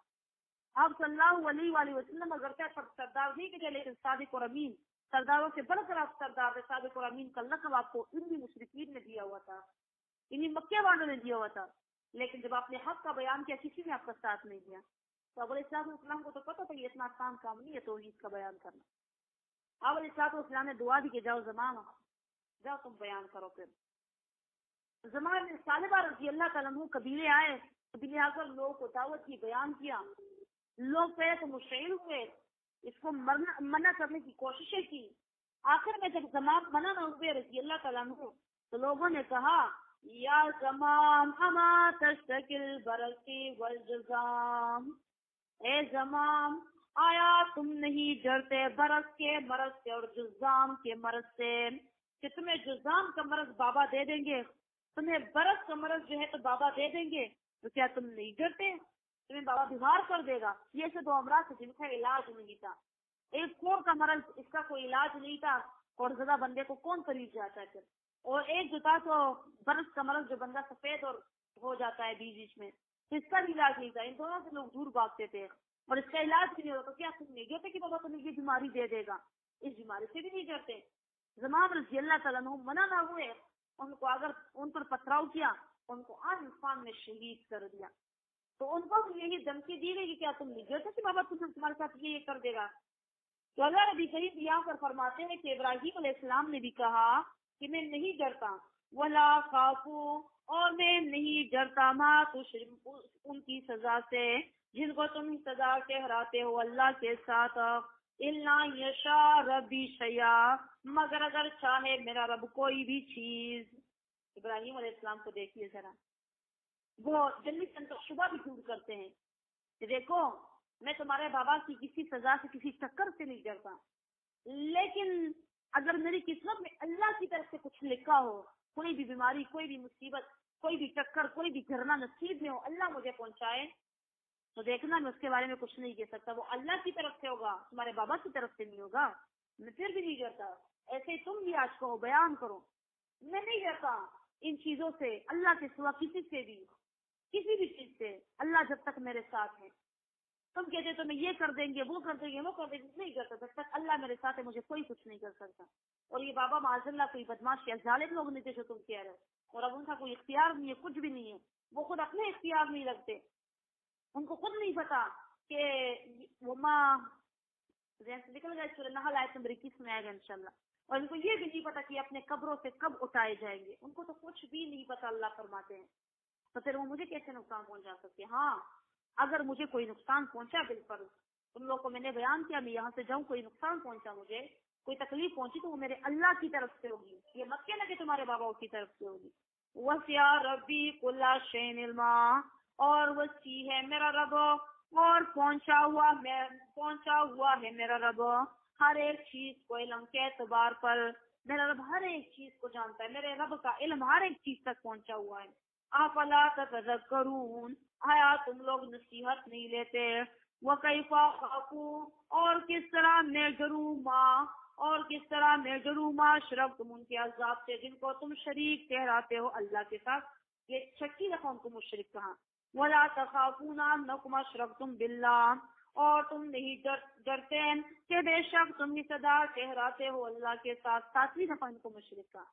آپ صلی اللہ علیہ وآلہ وسلم اگر کیا سردار نہیں کہ لیکن صادق اور امین، سرداروں سے بڑھ کر آپ سردار تھے۔ صادق اور امین کا لقب آپ کو انہی مشرکین نے دیا ہوا تھا، انہی مکے والوں نے دیا ہوا تھا، لیکن جب آپ نے حق کا بیان کیا کسی نے آپ کا ساتھ نہیں دیا۔ تو ابو علیہ السلام کو تو پتا تھا یہ اتنا آسان کام نہیں ہے توحید کا بیان کرنا۔ ابو علیہ السلام نے دعا دی کہ جاؤ زمان جاؤ تم بیان کرو۔ پھر زمان نے ثعلبہ رضی اللہ تعالیٰ عنہ قبیلے آئے، قبیلے آ کر لوگوں کو دعوت کی، بیان کیا۔ لوگ پہلے تو مشعل ہوئے، اس کو منع کرنے کی کوششیں کی۔ آخر میں جب زمان منع نہ ہوئے رضی اللہ تعالیٰ عنہ تو لوگوں نے کہا یا زمام اما تشتکل برقی والجزام، اے زمام آیا تم نہیں ڈرتے برس کے مرض سے اور جزام کے مرض سے، کہ تمہیں جزام کا مرض بابا دے دیں گے، تمہیں برس کا مرض جو ہے تو بابا دے دیں گے، تو کیا تم نہیں ڈرتے؟ تمہیں بابا بیمار کر دے گا۔ یہ ایسے دو امراض تھے جن کا علاج نہیں تھا۔ ایک کوڑ کا مرض، اس کا کوئی علاج نہیں تھا، کوڑ زدہ بندے کو کون قریب جاتا ہے پھر، اور ایک جو تھا تو برس کا مرض جو بندہ سفید اور ہو جاتا ہے بیچ بیچ میں، تو اس کا بھی علاج نہیں تھا۔ ان دونوں سے لوگ دور بھاگتے تھے، اور اس کا علاج بھی نہیں ہوتا۔ تو کیا تم نہیں ڈرتے کہ بابا تمہیں یہ بیماری دے دے گا؟ اس بیماری سے بھی نہیں ڈرتے۔ زمام رضی اللہ تعالیٰ عنہ منع نہ ہوئے، ان کو اگر ان پر پتھراؤ کیا ان کو آسمان میں شہید کر دیا۔ تو ان کو یہی دھمکی دی گئی کہ کیا تم نہیں ڈرتے کہ بابا تمہارے ساتھ یہ کر دے گا؟ تو اللہ نبی کریم یہاں پر فرماتے ہیں کہ ابراہیم علیہ السلام نے بھی کہا کہ میں نہیں ڈرتا، ولا خافو، اور میں نہیں ڈرتا ما تشرک، ان کی سزا سے جن کو تم سزا ٹھہراتے ہو اللہ کے ساتھ، الا یشاء ربی شیئا، مگر اگر چاہے میرا رب کوئی بھی چیز۔ ابراہیم علیہ السلام کو دیکھیے ذرا، وہ جلدی سے شبہ بھی دور کرتے ہیں کہ دیکھو میں تمہارے بابا کی کسی سزا سے کسی چکر سے نہیں ڈرتا، لیکن اگر میری قسمت میں اللہ کی طرف سے کچھ لکھا ہو، کوئی بھی بیماری، کوئی بھی مصیبت، کوئی بھی چکر، کوئی بھی گرنا نصیب میں ہو، اللہ مجھے پہنچائے، تو دیکھنا میں اس کے بارے میں کچھ نہیں کہہ سکتا، وہ اللہ کی طرف سے ہوگا، تمہارے بابا کی طرف سے نہیں ہوگا، میں پھر بھی نہیں ڈرتا۔ ایسے ہی تم بھی آج کہو، بیان کرو، میں نہیں ڈرتا ان چیزوں سے، اللہ کے سوا کسی سے بھی، کسی بھی چیز سے، اللہ جب تک میرے ساتھ ہے۔ تم کہتے تو میں یہ کر دیں گے، وہ کر دیں گے، وہ کر دیں گے، نہیں کرتا، جب تک اللہ میرے ساتھ ہے مجھے کوئی کچھ نہیں کر سکتا۔ اور یہ بابا معاذ اللہ کوئی بدماش یا ظالم لوگ نہیں تھے جو تم کہہ رہے ہو، اور اب ان کا کوئی اختیار نہیں ہے، کچھ بھی نہیں ہے، وہ خود اپنے اختیار نہیں رکھتے، ان کو خود نہیں پتا کہ وہ ماں ذہن سے نکل گیا، سورہ نحل آیت نمبر 21 میں آئے گا انشاءاللہ، اور ان کو یہ بھی نہیں پتا کہ اپنے قبروں سے کب اٹھائے جائیں گے، ان کو تو کچھ بھی نہیں پتا، اللہ فرماتے ہیں تو پھر وہ مجھے کیسے نقصان پہنچا سکتے؟ ہاں اگر مجھے کوئی نقصان پہنچا بالفرض، تم لوگ کو میں نے بیان کیا، میں یہاں سے جاؤں کوئی نقصان پہنچا، مجھے کوئی تکلیف پہنچی تو وہ میرے اللہ کی طرف سے ہوگی، یہ مت کہنا کہ تمہارے باباؤں کی طرف سے ہوگی۔ وسع ربی کل شیء علما، اور وسیع ہے میرا رب اور پہنچا ہوا ہے میرا رب ہر ایک چیز کو علم کے اعتبار پر، میرا رب ہر ایک چیز کو جانتا ہے، میرے رب کا علم ہر ایک چیز تک پہنچا ہوا ہے۔ افلا تتذکرون، آیا تم لوگ نصیحت نہیں لیتے؟ وکیف اخاف، اور کس طرح میں ڈروں ما اشرکتم، ان کے عذاب سے جن کو تم شریک ٹھہراتے ہو اللہ کے ساتھ، یہ چھٹی دفعہ ان کو مشرک کہا۔ ولا تخافون انکم اشرکتم باللہ، اور تم نہیں ڈرتے کہ بے شک تم ہی صدا ٹھہراتے ہو اللہ کے ساتھ، ساتویں دفعہ ان کو مشرک کہا۔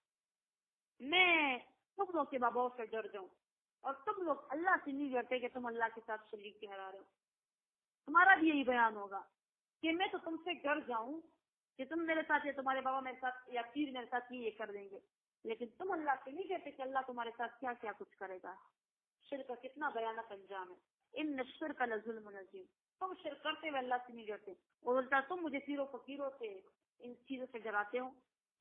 میں تم لوگ کے باباؤں سے ڈر جاؤں اور تم لوگ اللہ سے نہیں ڈرتے کہ تم اللہ کے ساتھ شریک ٹھہرا رہے ہو، تمہارا بھی یہی بیان ہوگا کہ میں تو تم سے ڈر جاؤں کہ تم میرے ساتھ یا تمہارے بابا میرے ساتھ یا پیر میرے ساتھ یہ کر دیں گے، لیکن تم اللہ سے نہیں کہتے کہ اللہ تمہارے ساتھ کیا کیا کچھ کرے گا۔ شرک کا کتنا بھیانک انجام ہے، ان الشرک لظلم عظیم، تم شرک کرتے ہوئے اللہ سے نہیں ڈرتے، اور الٹا تم مجھے پیروں فقیروں سے ان چیزوں سے ڈراتے ہو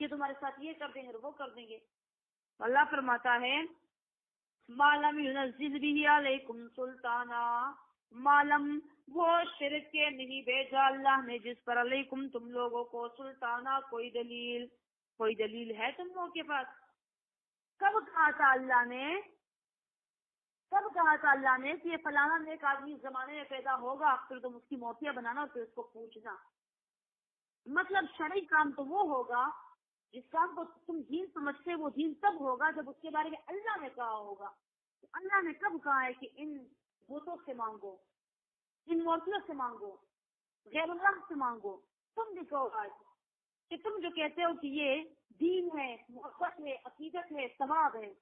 کہ تمہارے ساتھ یہ کر دیں گے وہ کر دیں گے۔ اللہ فرماتا ہے معلم ينزل به علیکم سلطانا، معلم وہ شرک کے نہیں بھیجا اللہ نے جس پر علیکم تم لوگوں کو سلطانہ کوئی دلیل ہے تم لوگوں کے پاس؟ کب کہا تھا اللہ نے کہ یہ فلانا نیک آدمی اس زمانے میں پیدا ہوگا، پھر تم اس کی موتیاں بنانا اور پھر اس کو پوچھنا؟ مطلب شرعی کام تو وہ ہوگا جس کام کو تم دین سمجھتے، وہ دین تب ہوگا جب اس کے بارے میں اللہ نے کہا ہوگا۔ اللہ نے کب کہا ہے کہ ان بتوں سے مانگو، ان مورتیوں سے مانگو، غیر اللہ سے مانگو؟ تم بھی کہو آج کہ تم جو کہتے ہو کہ یہ دین ہے، محبت ہے، عقیدت ہے، ثواب ہے،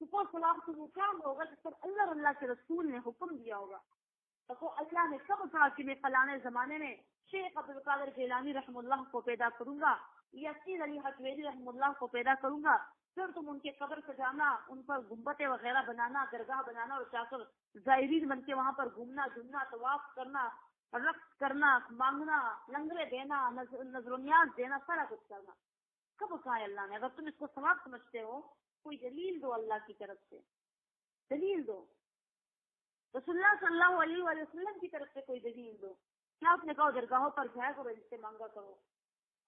تو ثواب سے وہ کام ہوگا جس پر اللہ اور اللہ کے رسول نے حکم دیا ہوگا۔ تو اللہ نے کب کہا کہ میں فلانے زمانے میں شیخ عبدالقادر جیلانی رحم اللہ کو پیدا کروں گا یا سید علی حجویری رحم اللہ کو پیدا کروں گا، پھر تم ان کے قبر سے جانا، ان پر گنبدیں وغیرہ بنانا، درگاہ بنانا اور جا کر زائرین بن کے وہاں پر گھومنا جھومنا، طواف کرنا، رقص کرنا، مانگنا، لنگرے دینا، نظر و نیاز دینا، سارا کچھ کرنا؟ کب کہا ہے اللہ نے؟ اگر تم اس کو ثواب سمجھتے ہو کوئی دلیل دو، اللہ کی طرف سے دلیل دو، رسول اللہ صلی اللہ علیہ وآلہ وسلم کی طرف سے کوئی دلیل دو۔ کیا آپ نے کہا درگاہوں پر جایا کرو، ان سے مانگا کرو؟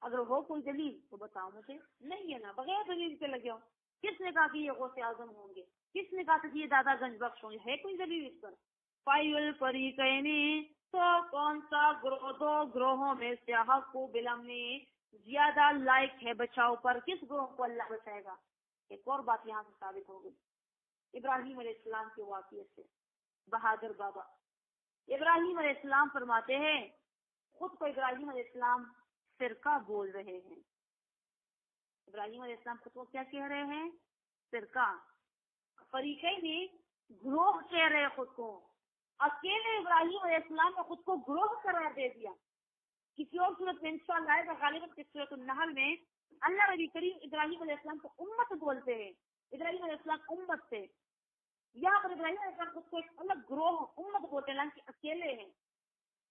اگر ہو کوئی دلیل تو بتاؤ مجھے، نہیں ہے نا، بغیر دلیل کے لگے ہو۔ کس نے کہا کہ یہ غوث اعظم ہوں گے؟ کس نے کہا کہ یہ دادا گنج بخش ہوں گے؟ ہے کوئی دلیل اس پر؟ فَأَيُّ الْفَرِيقَيْنِ، تو کون سا گروہ، دو گروہوں میں سے حق کو بالامنی زیادہ لائق ہے بچاؤ پر؟ کس گروہ کو اللہ بچائے گا؟ ایک اور بات یہاں سے ثابت ہو گئی ابراہیم علیہ السلام کے واقعے سے۔ بہادر بابا ابراہیم علیہ السلام فرماتے ہیں، خود کو ابراہیم علیہ السلام فرقہ بول رہے ہیں۔ ابراہیم علیہ السلام خود کو کیا کہہ رہے ہیں؟ فرقہ، فریقین، گروہ کہہ رہے خود کو۔ اکیلے ابراہیم علیہ السلام نے خود کو گروہ قرار دے دیا۔ کسی اور صورت میں انشاءاللہ آئے گا غالباً کہ سورۃ النحل میں اللہ نبی کریم ابراہیم علیہ السلام کو امت بولتے ہیں، ابراہیم علیہ السلام امت سے۔ یہاں پر ابراہیم علیہ السلام خود کو ایک الگ گروہ امت بولتے ہیں کہ اکیلے ہیں۔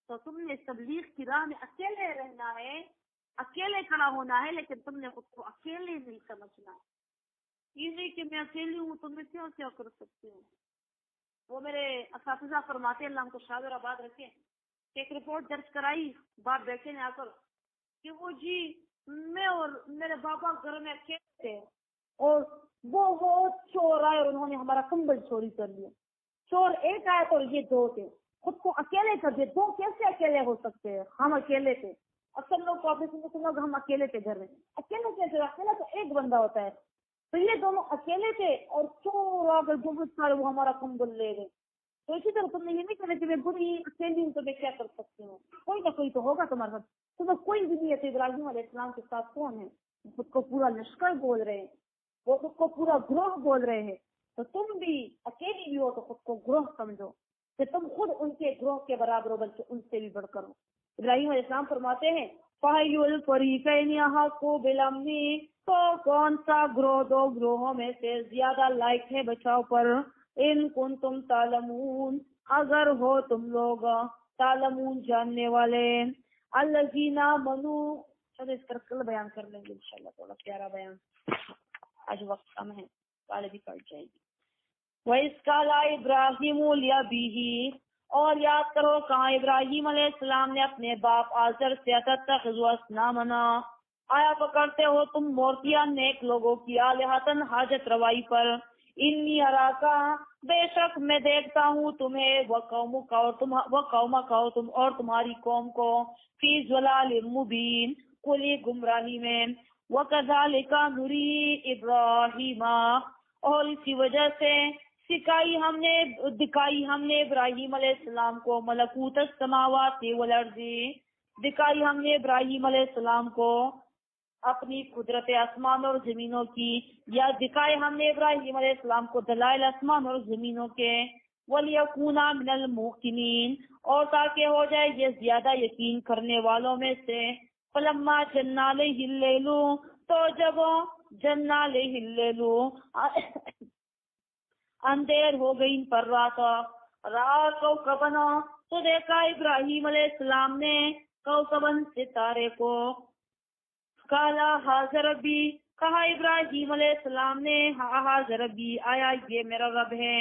تو تم نے تبلیغ کی راہ میں اکیلے رہنا ہے، اکیلے کھڑا ہونا ہے، لیکن تم نے خود کو اکیلے نہیں سمجھنا۔ یہ نہیں کہ میں اکیلی ہوں تو میں کیا کر سکتی ہوں۔ وہ میرے اساتذہ فرماتے اللہ ہم کو شاد اور آباد رکھے، ایک رپورٹ درج کرائی باپ بیٹے نے آ کر کہ وہ جی میں اور میرے بابا گھر میں اکیلے تھے اور وہ چور آئے اور انہوں نے ہمارا کمبل چوری کر لیا۔ چور ایک آئے اور یہ دو تھے، خود کو اکیلے کر دیا۔ دو کیسے اکیلے ہو سکتے ہیں؟ ہم اکیلے تھے۔ اکثر لوگ لوگ ہم اکیلے تھے گھر میں، اکیلے کیسے؟ اکیلا تو ایک بندہ ہوتا ہے۔ تو یہ دونوں اکیلے تھے اور چور آ کر بہت سارے وہ ہمارا کمبل لے گئے۔ تو اسی طرح تم نے یہ نہیں کہا کہ میں بری اکیلی ہوں تو میں کیا کر سکتی ہوں، کوئی نہ کوئی تو ہوگا تمہارے ساتھ۔ تمہیں کوئی بھی نہیں ہے۔ تو ابراہیم علیہ السلام کے ساتھ کون ہے؟ خود کو پورا لشکر بول رہے ہیں، وہ خود کو پورا گروہ بول رہے ہیں۔ تو تم بھی اکیلی بھی ہو تو خود کو گروہ سمجھو کہ تم خود ان کے گروہ کے برابر ہو، بلکہ ان سے بھی بڑھ کر ہو۔ ابراہیم علیہ السلام فرماتے ہیں فَأَيُّ الْفَرِيقَيْنِ أَحَقُّ بِالْأَمْنِ، تو کون سا گروہ دو گروہوں میں سے زیادہ لائق ہے بچاؤ پر؟ ان کنتم تعلمون، اگر ہو تم لوگ تعلمون جاننے والے. الذین آمنوا، چلو اس پر کل بیان کر لیں گے انشاءاللہ، تھوڑا پیارا بیان، آج وقت کم ہے، کالے بھی کٹ جائے گی. وَإِذْ قَالَ إِبْرَاهِيمُ لِأَبِيهِ، اور یاد کرو کہاں ابراہیم علیہ السلام نے اپنے باپ آزر سے اتتخذوا اصنامنا، آیا پکڑتے ہو تم مورتیاں نیک لوگوں کی، آلہتن حاجت روائی پر. انی اراکا، بے شک میں دیکھتا ہوں تمہیں، وقومک اور تمہاری قوم کو، فی ضلال مبین، کھلی گمراہی میں. وکذالک نری ابراہیم، اور اسی وجہ سے دکھائی ہم نے ابراہیم علیہ السلام کو ملکوت السماوات والارض، دکھائی ہم نے ابراہیم علیہ السلام کو اپنی قدرت آسمان اور زمینوں کی، یا دکھائے ہم نے ابراہیم علیہ السلام کو دلائل آسمان اور زمینوں کے. وَلِيَكُونَ مِنَ الْمُوقِنِينَ، اور تاکہ ہو جائے یہ زیادہ یقین کرنے والوں میں سے. فَلَمَّا جَنَّ عَلَيْهِ اللَّيْلُ، تو جب جَنَّ عَلَيْهِ اللَّيْلُ اندھیر ہو گئی ان پر رات کوكبن، تو دیکھا ابراہیم علیہ السلام نے کوكبن ستارے کو. قالا ھذا ربی، کہا ابراہیم علیہ السلام نے ھذا ربی، آیا یہ میرا رب ہے.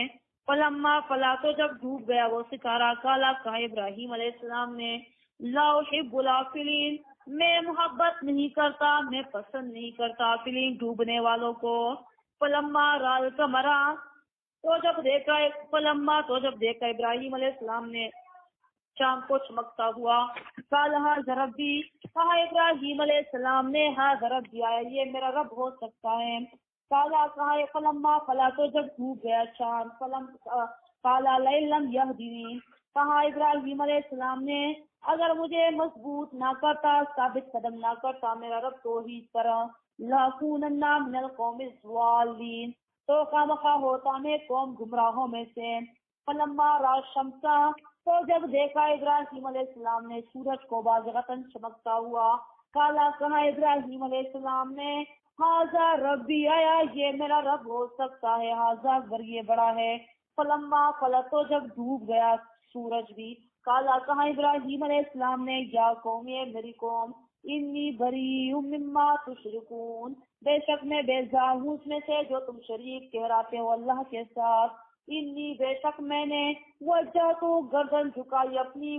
فلما فلا، تو جب ڈوب گیا وہ ستارہ، قالا، کہا ابراہیم علیہ السلام نے لا احب الافلین، میں محبت نہیں کرتا، میں پسند نہیں کرتا آفلین، ڈوبنے والوں کو. فلما رأى القمر، تو جب دیکھا ابراہیم علیہ السلام نے چاند کو چمکتا ہوا. قال ھذا ربی، کہا ابراہیم علیہ السلام نے ھذا ربی، آیا یہ میرا رب ہو سکتا ہے. کالا، کہا فلما فلا، تو جب ڈوب گیا چاند. کالا لئن لم یہدنی، کہا ابراہیم علیہ السلام نے اگر مجھے مضبوط نہ کرتا، ثابت قدم نہ کرتا میرا رب توحید پر، لاکونن من القوم الضالین، تو خامخواہ ہوتا میں قوم گمراہوں میں سے. فلما را شمسا، تو جب دیکھا ابراہیم علیہ السلام نے سورج کو بازغتاً چمکتا ہوا. کالا، کہا ابراہیم علیہ السلام نے ھذا ربی، آیا یہ میرا رب ہو سکتا ہے، ھذا اکبر یہ بڑا ہے. فلما فلا، تو جب ڈوب گیا سورج بھی. کالا، کہا ابراہیم علیہ السلام نے یا قوم، میری قوم، انی بریء مما تشرکون، بے شک میں بیزار ہوں اس میں سے جو تم شریک ٹھہراتے ہو اللہ کے ساتھ. انی، بے شک میں نے وجہت، گردن جھکائی اپنی،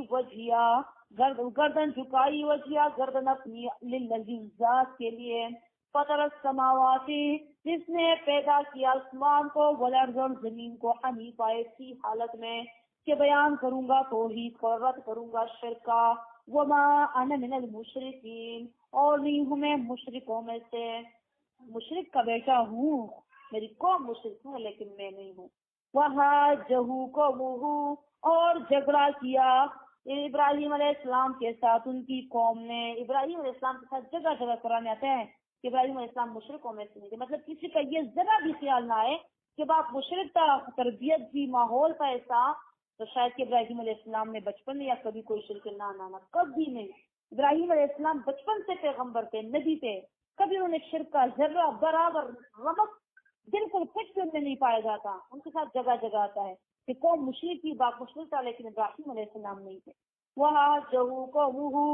گردن اپنی، للذی، ذات کے لیے، فطر السماوات، جس نے پیدا کیا آسمان کو، والارض، اور زمین کو، حنیفا، ایسی حالت میں کہ بیان کروں گا توحید کو، رد کروں گا شرک کا. وما انا من المشرکین، اور نہیں ہوں میں مشرکوں میں سے، مشرک کا بیٹا ہوں، میری قوم مشرک ہے لیکن میں نہیں ہوں. وحاجہ قومہ، اور جھگڑا کیا ابراہیم علیہ السلام کے ساتھ ان کی قوم نے. ابراہیم علیہ السلام کے ساتھ جگہ کرانے آتے ہیں کہ ابراہیم علیہ السلام مشرکوں میں سے نہیں تھے. مطلب کسی کا یہ ذرا بھی خیال نہ آئے کہ باپ مشرک تھا، تربیت بھی، ماحول تھا ایسا، تو شاید کہ ابراہیم علیہ السلام نے بچپن میں یا کبھی کوئی شرک نہ کبھی نہیں. ابراہیم علیہ السلام بچپن سے پیغمبر تھے، نبی تھے، کبھی انہیں شرک کا ذرہ برابر رمق بالکل کچھ بھی ان میں نہیں پایا جاتا. ان کے ساتھ جگہ آتا ہے کہ قوم مشرک تھی، باپ مشرک تھا، لیکن ابراہیم علیہ السلام نہیں تھے. وحاجہ قومہ،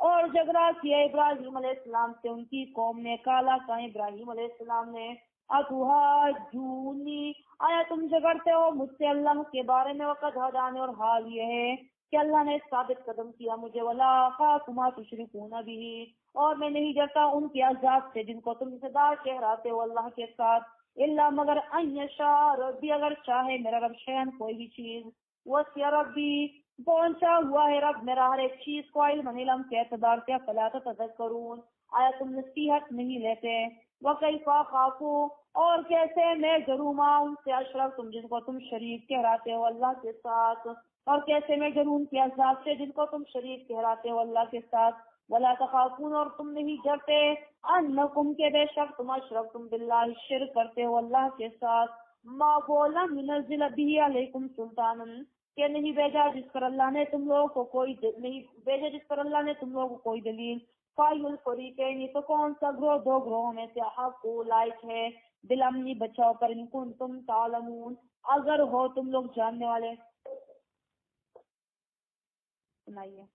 اور جھگڑا کیا ابراہیم علیہ السلام سے ان کی قوم نے. کالا، کہا ابراہیم علیہ السلام نے اتحاجونی، آیا تم جھگڑتے ہو مجھ سے اللہ کے بارے میں، وقت ہدانی، اور حال یہ ہے کہ اللہ نے ثابت قدم کیا مجھے. ولا اخاف ما تشرکون به، اور میں نہیں ڈرتا ان کے عذاب سے جن کو تم صدا ٹھہراتے ہو اللہ کے ساتھ. الا، مگر ان یشاء ربی، اگر چاہے میرا رب شیئن کوئی بھی چیز. وسع ربی، پہنچا ہوا ہے رب میرا ہر ایک چیز کو، علم علم کے اعتبار سے. فلا تذکرون، آیا تم نصیحت نہیں لیتے. وکیف اخاف، اور کیسے میں ڈروں ان سے اشرک تم جن کو تم شریک ٹھہراتے ہو اللہ کے ساتھ، اور کیسے میں ڈروں ان کے عذاب سے جن کو تم شریک ٹھہراتے ہو اللہ کے ساتھ. ولا تخافون، اور تم نہیں ڈرتے، انکم، کے بے شک تم اشرکتم باللہ، شرک کرتے ہو اللہ کے ساتھ. ما بولا منزل به علیکم سلطانا، کہ نہیں بھیجا جس پر اللہ نے تم لوگوں کو کوئی نہیں بھیجا جس پر اللہ نے تم لوگوں کو کوئی دلیل. فَأَيُّ الْفَرِيقَيْنِ تو کون سا گروہ دو گروہوں میں سے حق لائق ہے بالامنی بچاؤ پر ان کنتم تعلمون اگر ہو تم لوگ جاننے والے. سنائیے.